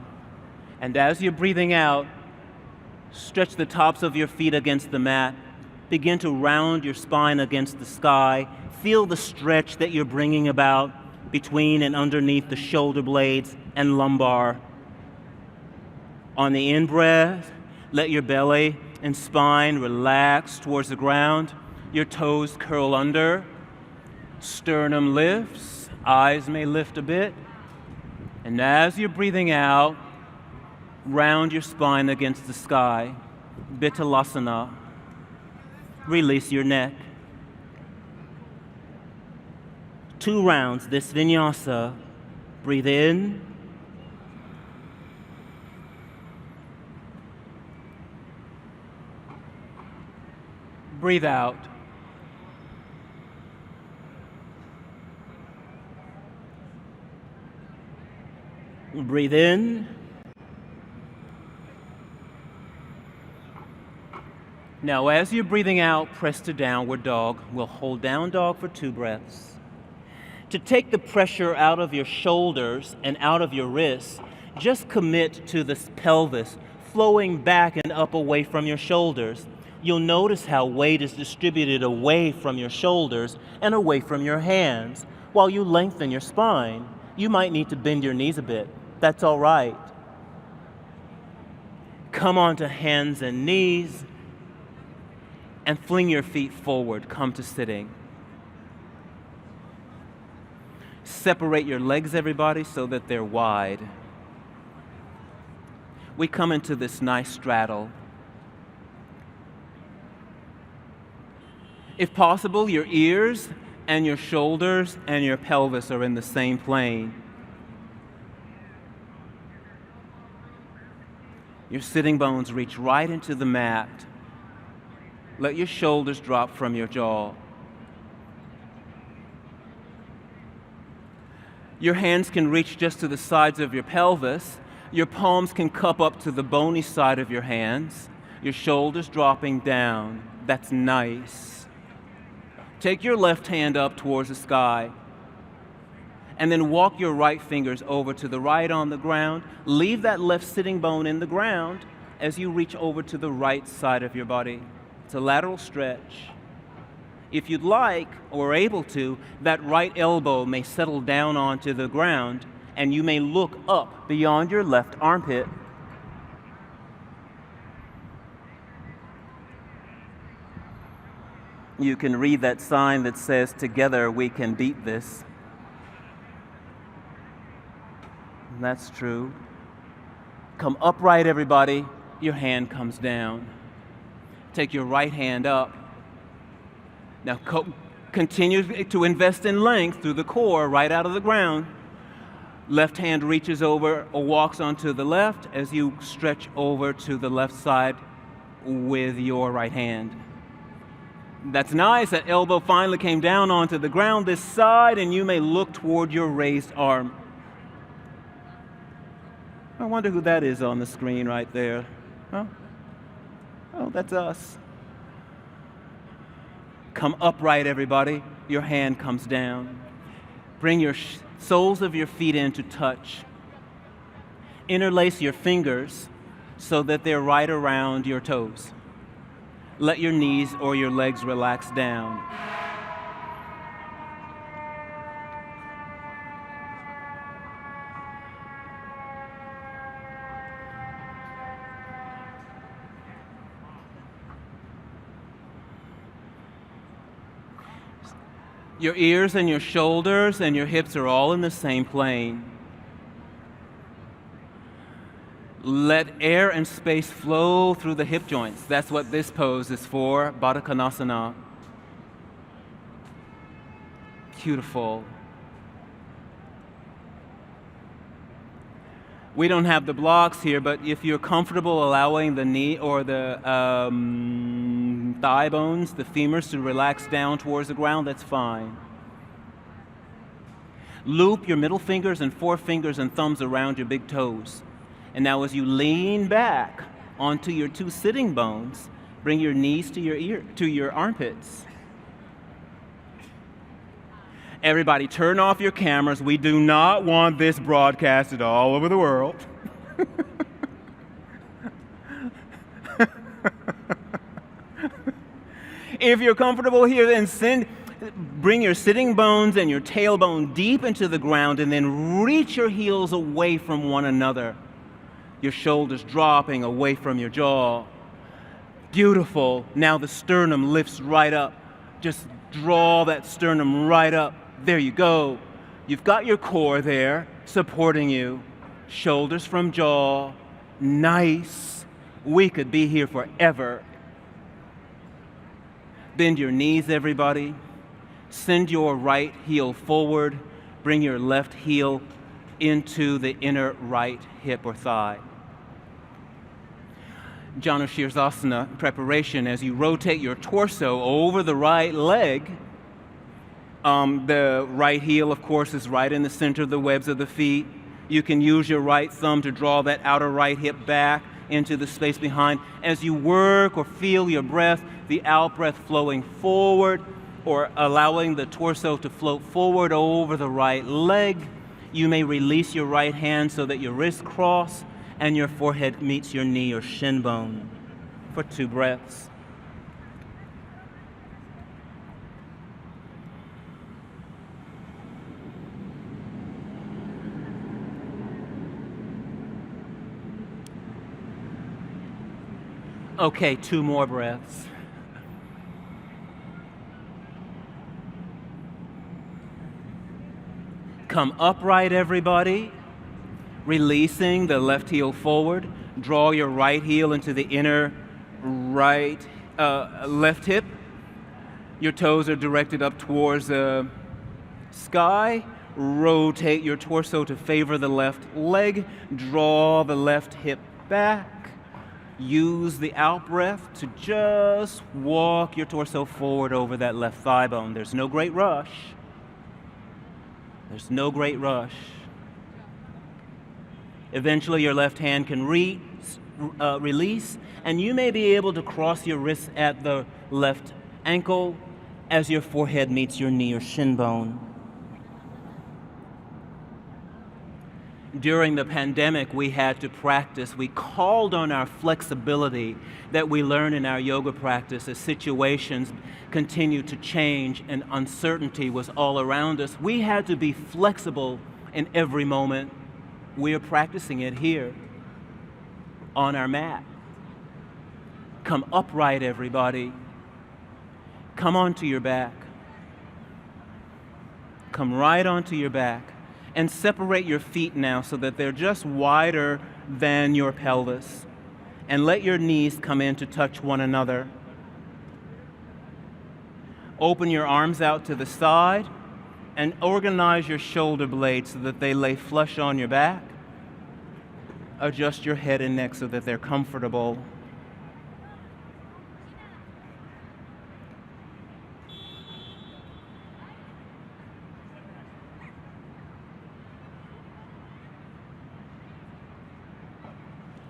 And as you're breathing out, stretch the tops of your feet against the mat. Begin to round your spine against the sky. Feel the stretch that you're bringing about between and underneath the shoulder blades and lumbar. On the in-breath, let your belly and spine relax towards the ground. Your toes curl under. Sternum lifts. Eyes may lift a bit. And as you're breathing out, round your spine against the sky. Vitalasana. Release your neck. 2 rounds, this vinyasa. Breathe in. Breathe out. Breathe in. Now, as you're breathing out, press to downward dog. We'll hold down dog for 2 breaths. To take the pressure out of your shoulders and out of your wrists, just commit to this pelvis flowing back and up away from your shoulders. You'll notice how weight is distributed away from your shoulders and away from your hands. While you lengthen your spine, you might need to bend your knees a bit. That's all right. Come onto hands and knees and fling your feet forward. Come to sitting. Separate your legs, everybody, so that they're wide. We come into this nice straddle. If possible, your ears and your shoulders and your pelvis are in the same plane. Your sitting bones reach right into the mat. Let your shoulders drop from your jaw. Your hands can reach just to the sides of your pelvis. Your palms can cup up to the bony side of your hands. Your shoulders dropping down. That's nice. Take your left hand up towards the sky. And then walk your right fingers over to the right on the ground. Leave that left sitting bone in the ground as you reach over to the right side of your body. It's a lateral stretch. If you'd like, or able to, that right elbow may settle down onto the ground, and you may look up beyond your left armpit. You can read that sign that says, "Together we can beat this." That's true. Come upright, everybody. Your hand comes down. Take your right hand up. Now continue to invest in length through the core, right out of the ground. Left hand reaches over or walks onto the left as you stretch over to the left side with your right hand. That's nice. That elbow finally came down onto the ground this side, and you may look toward your raised arm. I wonder who that is on the screen right there. Huh? Oh, that's us. Come upright, everybody. Your hand comes down. Bring your soles of your feet in to touch. Interlace your fingers so that they're right around your toes. Let your knees or your legs relax down. Your ears and your shoulders and your hips are all in the same plane. Let air and space flow through the hip joints. That's what this pose is for, Baddha Konasana. Beautiful. We don't have the blocks here, but if you're comfortable allowing the knee or the thigh bones, the femurs, to relax down towards the ground, that's fine. Loop your middle fingers and forefingers and thumbs around your big toes. And now as you lean back onto your two sitting bones, bring your knees to your armpits. Everybody, turn off your cameras. We do not want this broadcasted all over the world. If you're comfortable here, then bring your sitting bones and your tailbone deep into the ground, and then reach your heels away from one another. Your shoulders dropping away from your jaw. Beautiful. Now the sternum lifts right up. Just draw that sternum right up. There you go. You've got your core there supporting you. Shoulders from jaw. Nice. We could be here forever. Bend your knees, everybody. Send your right heel forward. Bring your left heel into the inner right hip or thigh. Janu Shirsasana preparation. As you rotate your torso over the right leg, the right heel, of course, is right in the center of the webs of the feet. You can use your right thumb to draw that outer right hip back into the space behind. As you work or feel your breath, the out breath flowing forward or allowing the torso to float forward over the right leg, you may release your right hand so that your wrists cross and your forehead meets your knee or shin bone for 2 breaths. Okay, 2 more breaths. Come upright, everybody. Releasing the left heel forward. Draw your right heel into the inner left hip. Your toes are directed up towards the sky. Rotate your torso to favor the left leg. Draw the left hip back. Use the out breath to just walk your torso forward over that left thigh bone. There's no great rush. There's no great rush. Eventually, your left hand can release, and you may be able to cross your wrists at the left ankle as your forehead meets your knee or shin bone. During the pandemic, we had to practice. We called on our flexibility that we learn in our yoga practice as situations continued to change and uncertainty was all around us. We had to be flexible in every moment. We are practicing it here on our mat. Come upright, everybody. Come onto your back. Come right onto your back. And separate your feet now so that they're just wider than your pelvis. And let your knees come in to touch one another. Open your arms out to the side and organize your shoulder blades so that they lay flush on your back. Adjust your head and neck so that they're comfortable.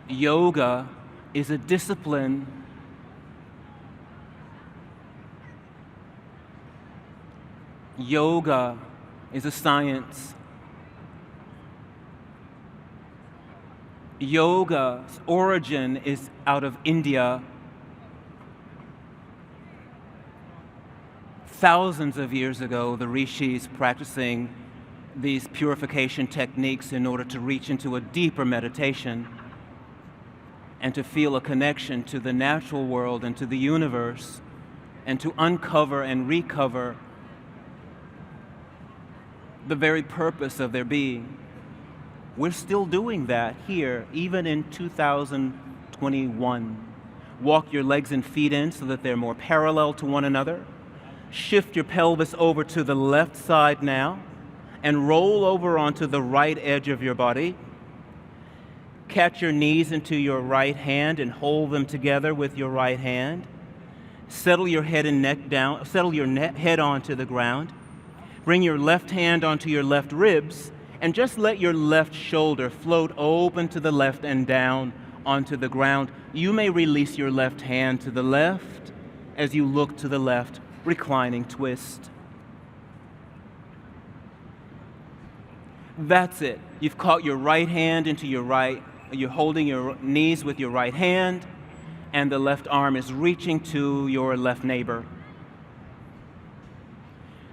Yoga is a discipline. Yoga is a science. Yoga's origin is out of India. Thousands of years ago, the rishis practicing these purification techniques in order to reach into a deeper meditation and to feel a connection to the natural world and to the universe, and to uncover and recover the very purpose of their being. We're still doing that here, even in 2021. Walk your legs and feet in so that they're more parallel to one another. Shift your pelvis over to the left side now, and roll over onto the right edge of your body. Catch your knees into your right hand and hold them together with your right hand. Settle your head and neck down, settle your head onto the ground. Bring your left hand onto your left ribs and just let your left shoulder float open to the left and down onto the ground. You may release your left hand to the left as you look to the left, reclining twist. That's it. You've caught your right hand into your right. You're holding your knees with your right hand, and the left arm is reaching to your left neighbor.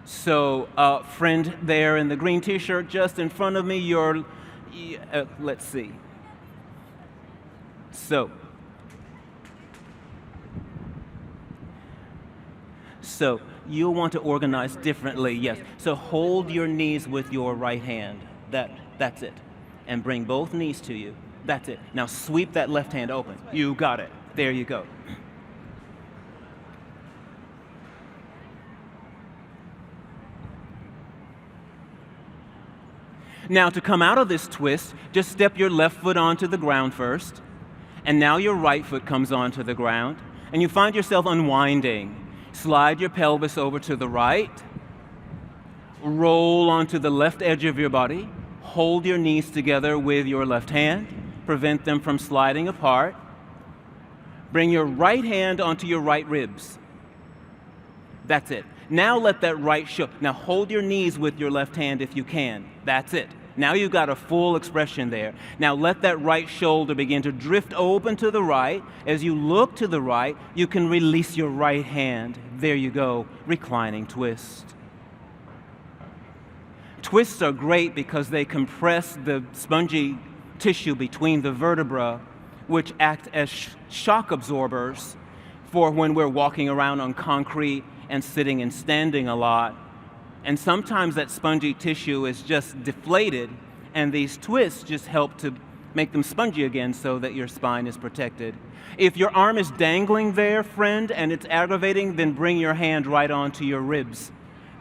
So, friend there in the green t-shirt just in front of me, let's see. So you'll want to organize differently, yes. So hold your knees with your right hand. That's it. And bring both knees to you. That's it. Now sweep that left hand open. You got it. There you go. Now to come out of this twist, just step your left foot onto the ground first. And now your right foot comes onto the ground. And you find yourself unwinding. Slide your pelvis over to the right. Roll onto the left edge of your body. Hold your knees together with your left hand. Prevent them from sliding apart. Bring your right hand onto your right ribs. That's it. Now let that right now hold your knees with your left hand if you can. That's it. Now you've got a full expression there. Now let that right shoulder begin to drift open to the right. As you look to the right, you can release your right hand. There you go. Reclining twist. Twists are great because they compress the spongy tissue between the vertebra, which act as shock absorbers for when we're walking around on concrete and sitting and standing a lot. And sometimes that spongy tissue is just deflated, and these twists just help to make them spongy again so that your spine is protected. If your arm is dangling there, friend, and it's aggravating, then bring your hand right onto your ribs.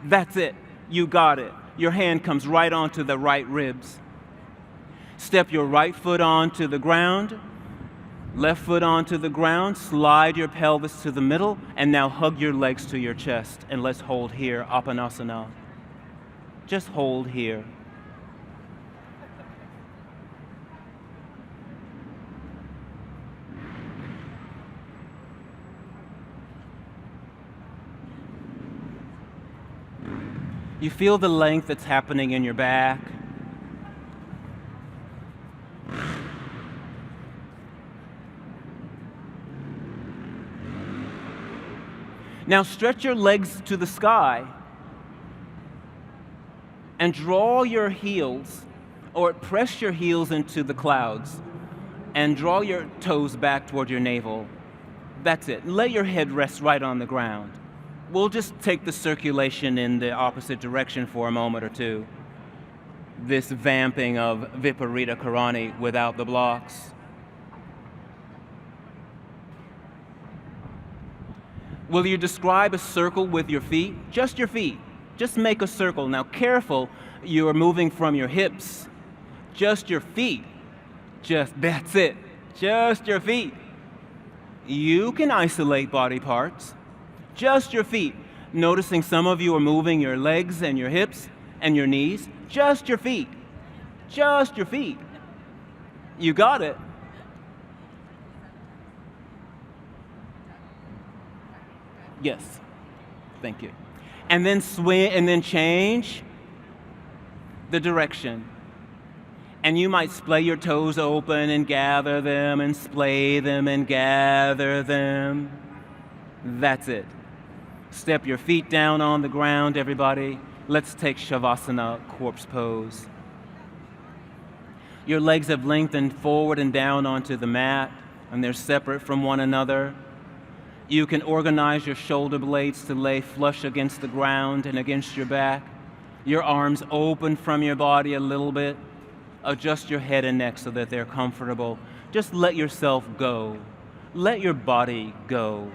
That's it. You got it. Your hand comes right onto the right ribs. Step your right foot onto the ground, left foot onto the ground, slide your pelvis to the middle, and now hug your legs to your chest. And let's hold here, Apanasana. Just hold here. You feel the length that's happening in your back. Now stretch your legs to the sky and draw your heels, or press your heels into the clouds and draw your toes back toward your navel. That's it. Let your head rest right on the ground. We'll just take the circulation in the opposite direction for a moment or two. This vamping of Viparita Karani without the blocks. Will you describe a circle with your feet? Just your feet. Just make a circle. Now careful, you are moving from your hips. Just your feet. That's it. Just your feet. You can isolate body parts. Just your feet. Noticing some of you are moving your legs and your hips and your knees. Just your feet. Just your feet. You got it. Yes. Thank you. And then swing, and then change the direction. And you might splay your toes open and gather them and splay them and gather them. That's it. Step your feet down on the ground, everybody. Let's take Shavasana, corpse pose. Your legs have lengthened forward and down onto the mat, and they're separate from one another. You can organize your shoulder blades to lay flush against the ground and against your back. Your arms open from your body a little bit. Adjust your head and neck so that they're comfortable. Just let yourself go. Let your body go.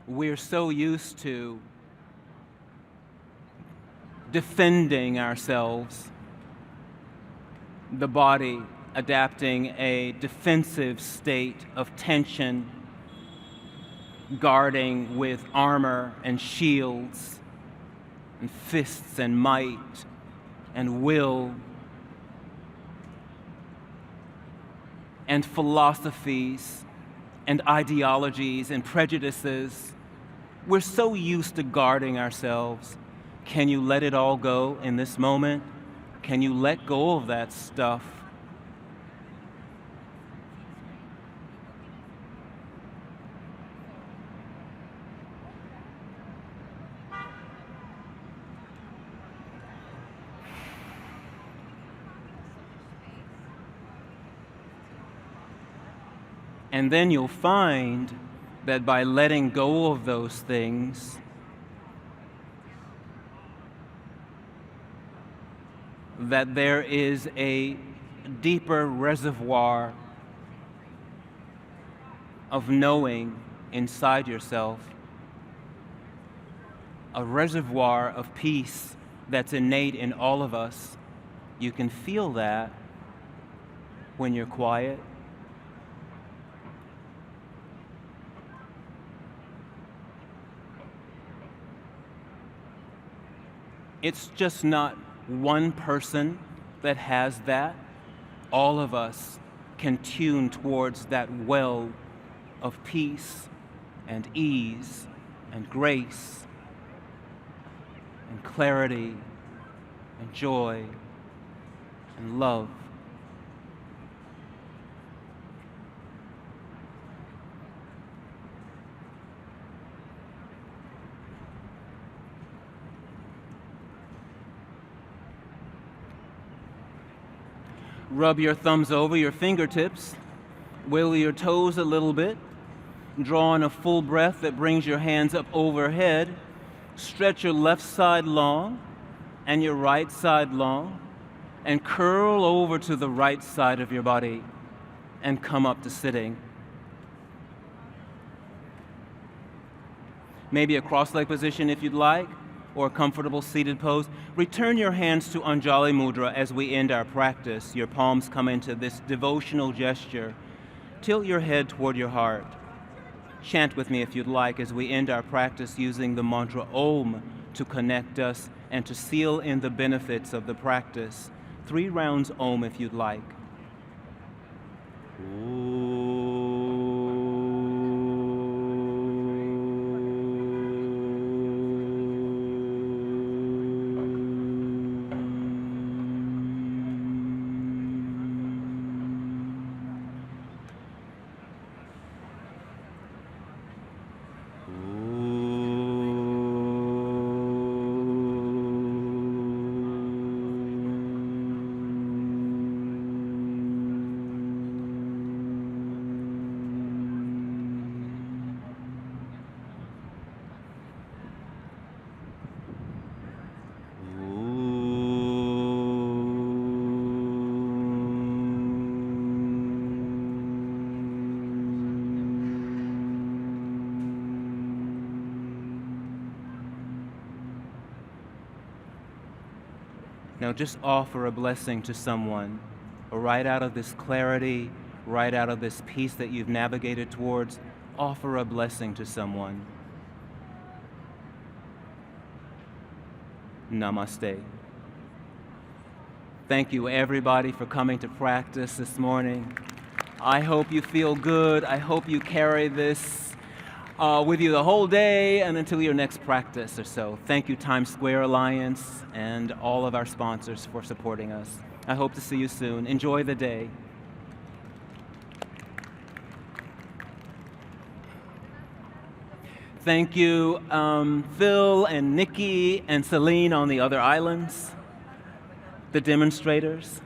We're so used to defending ourselves, the body adapting a defensive state of tension, guarding with armor and shields and fists and might and will and philosophies and ideologies and prejudices. We're so used to guarding ourselves. Can you let it all go in this moment? Can you let go of that stuff? And then you'll find that by letting go of those things, that there is a deeper reservoir of knowing inside yourself, a reservoir of peace that's innate in all of us. You can feel that when you're quiet. It's just not one person that has that. All of us can tune towards that well of peace and ease and grace and clarity and joy and love. Rub your thumbs over your fingertips. Wiggle your toes a little bit. Draw in a full breath that brings your hands up overhead. Stretch your left side long and your right side long. And curl over to the right side of your body and come up to sitting. Maybe a cross-leg position if you'd like, or a comfortable seated pose. Return your hands to Anjali Mudra as we end our practice. Your palms come into this devotional gesture. Tilt your head toward your heart. Chant with me if you'd like as we end our practice using the mantra Om to connect us and to seal in the benefits of the practice. 3 rounds Om if you'd like. Now just offer a blessing to someone, right out of this clarity, right out of this peace that you've navigated towards. Offer a blessing to someone. Namaste. Thank you, everybody, for coming to practice this morning. I hope you feel good. I hope you carry this with you the whole day and until your next practice or so. Thank you, Times Square Alliance, and all of our sponsors for supporting us. I hope to see you soon. Enjoy the day. Thank you, Phil and Nikki and Celine on the other islands, the demonstrators.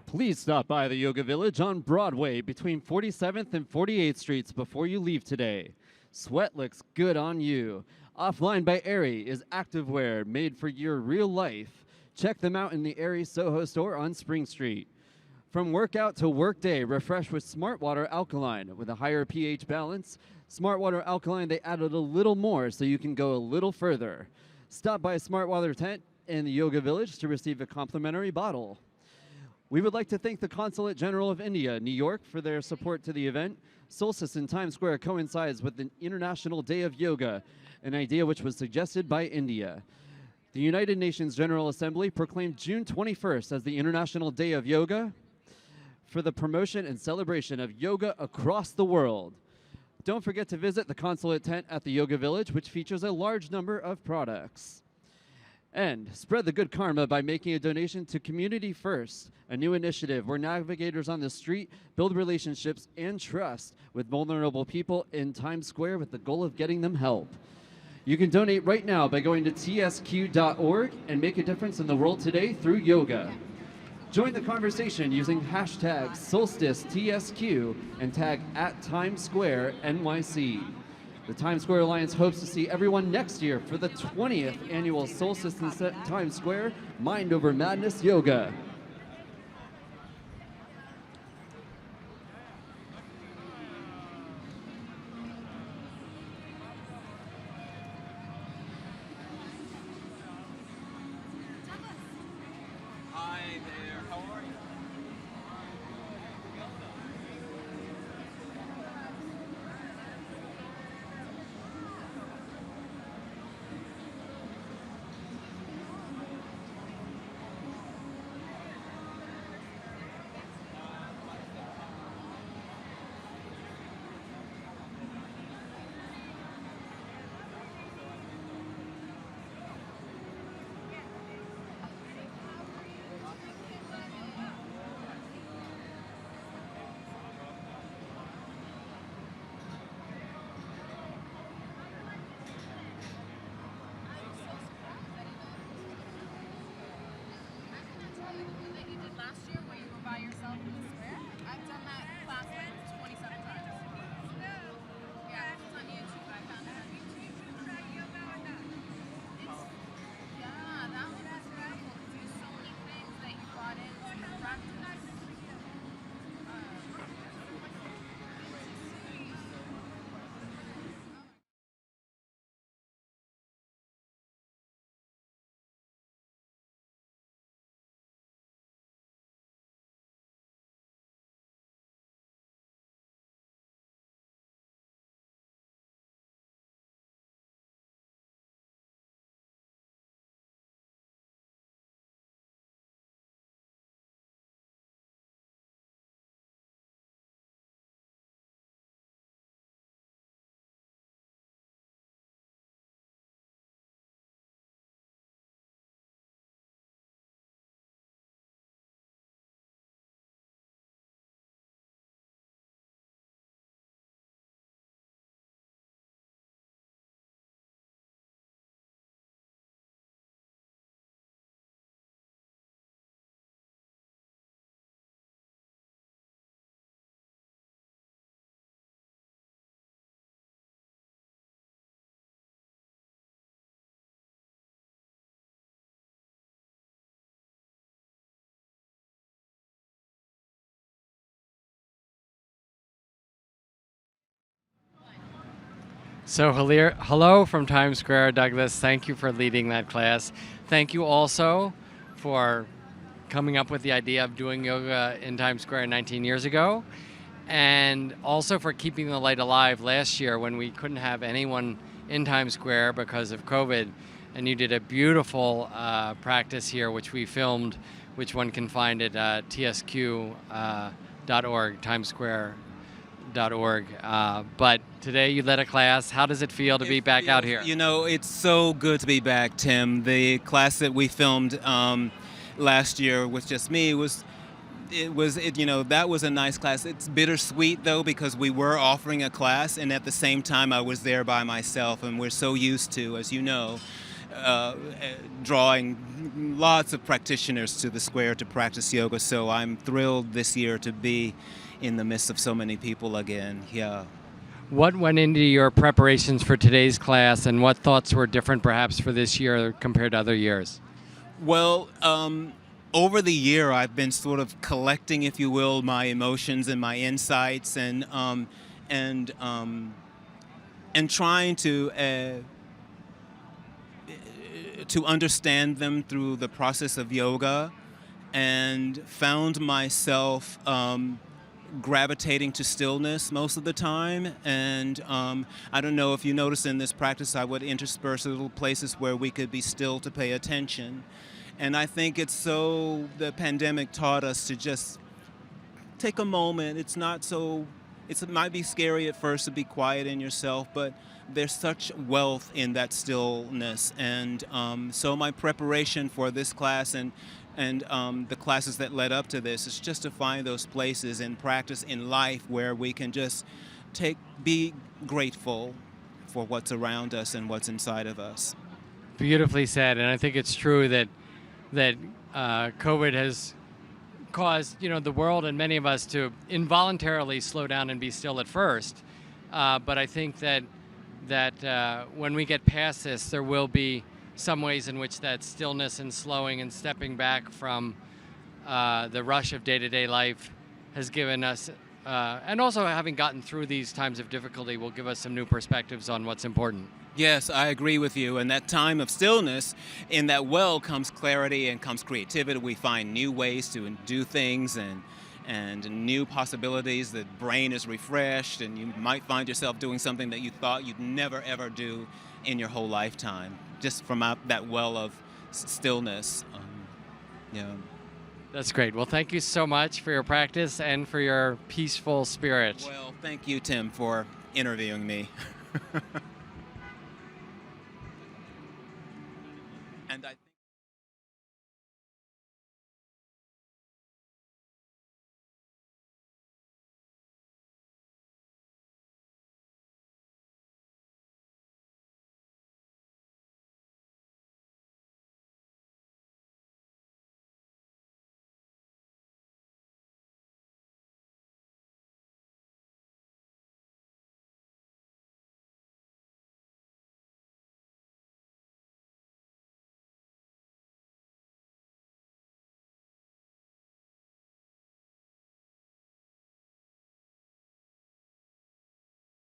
Please stop by the Yoga Village on Broadway between 47th and 48th Streets before you leave today. Sweat looks good on you. Offline by Aerie is activewear made for your real life. Check them out in the Aerie Soho store on Spring Street. From workout to workday, refresh with Smart Water Alkaline. With a higher pH balance, Smart Water Alkaline, they added a little more so you can go a little further. Stop by Smart Water Tent in the Yoga Village to receive a complimentary bottle. We would like to thank the Consulate General of India, New York, for their support to the event. Solstice in Times Square coincides with the International Day of Yoga, an idea which was suggested by India. The United Nations General Assembly proclaimed June 21st as the International Day of Yoga for the promotion and celebration of yoga across the world. Don't forget to visit the Consulate tent at the Yoga Village, which features a large number of products. And spread the good karma by making a donation to Community First, a new initiative where navigators on the street build relationships and trust with vulnerable people in Times Square with the goal of getting them help. You can donate right now by going to tsq.org and make a difference in the world today through yoga. Join the conversation using hashtag SolsticeTSQ and tag @TimesSquareNYC. The Times Square Alliance hopes to see everyone next year for the 20th annual Solstice in Times Square Mind Over Madness Yoga. Hi there, how are you? So hello from Times Square, Douglas. Thank you for leading that class. Thank you also for coming up with the idea of doing yoga in Times Square 19 years ago, and also for keeping the light alive last year when we couldn't have anyone in Times Square because of COVID. And you did a beautiful practice here, which we filmed, which one can find at tsq.org, timessquare.org. But today you led a class. How does it feel to be back out here? You know, it's so good to be back, Tim. The class that we filmed last year with just me that was a nice class. It's bittersweet though, because we were offering a class and at the same time I was there by myself, and we're so used to, as you know, drawing lots of practitioners to the square to practice yoga. So I'm thrilled this year to be in the midst of so many people again. Yeah. What went into your preparations for today's class, and what thoughts were different perhaps for this year compared to other years? Well, over the year, I've been sort of collecting, if you will, my emotions and my insights, and trying to understand them through the process of yoga, and found myself gravitating to stillness most of the time. And I don't know if you notice in this practice, I would intersperse little places where we could be still to pay attention. And I think the pandemic taught us to just take a moment. It might be scary at first to be quiet in yourself, but there's such wealth in that stillness. And so my preparation for this class and the classes that led up to this is just to find those places in practice in life where we can just be grateful for what's around us and what's inside of us. Beautifully said, and I think it's true that COVID has caused the world and many of us to involuntarily slow down and be still at first. But I think that when we get past this, there will be some ways in which that stillness and slowing and stepping back from the rush of day-to-day life has given us, and also having gotten through these times of difficulty, will give us some new perspectives on what's important. Yes, I agree with you. And that time of stillness, in that well comes clarity and comes creativity. We find new ways to do things and new possibilities. The brain is refreshed, and you might find yourself doing something that you thought you'd never ever do in your whole lifetime, just from out that well of stillness. Yeah. That's great. Well, thank you so much for your practice and for your peaceful spirit. Well, thank you, Tim, for interviewing me.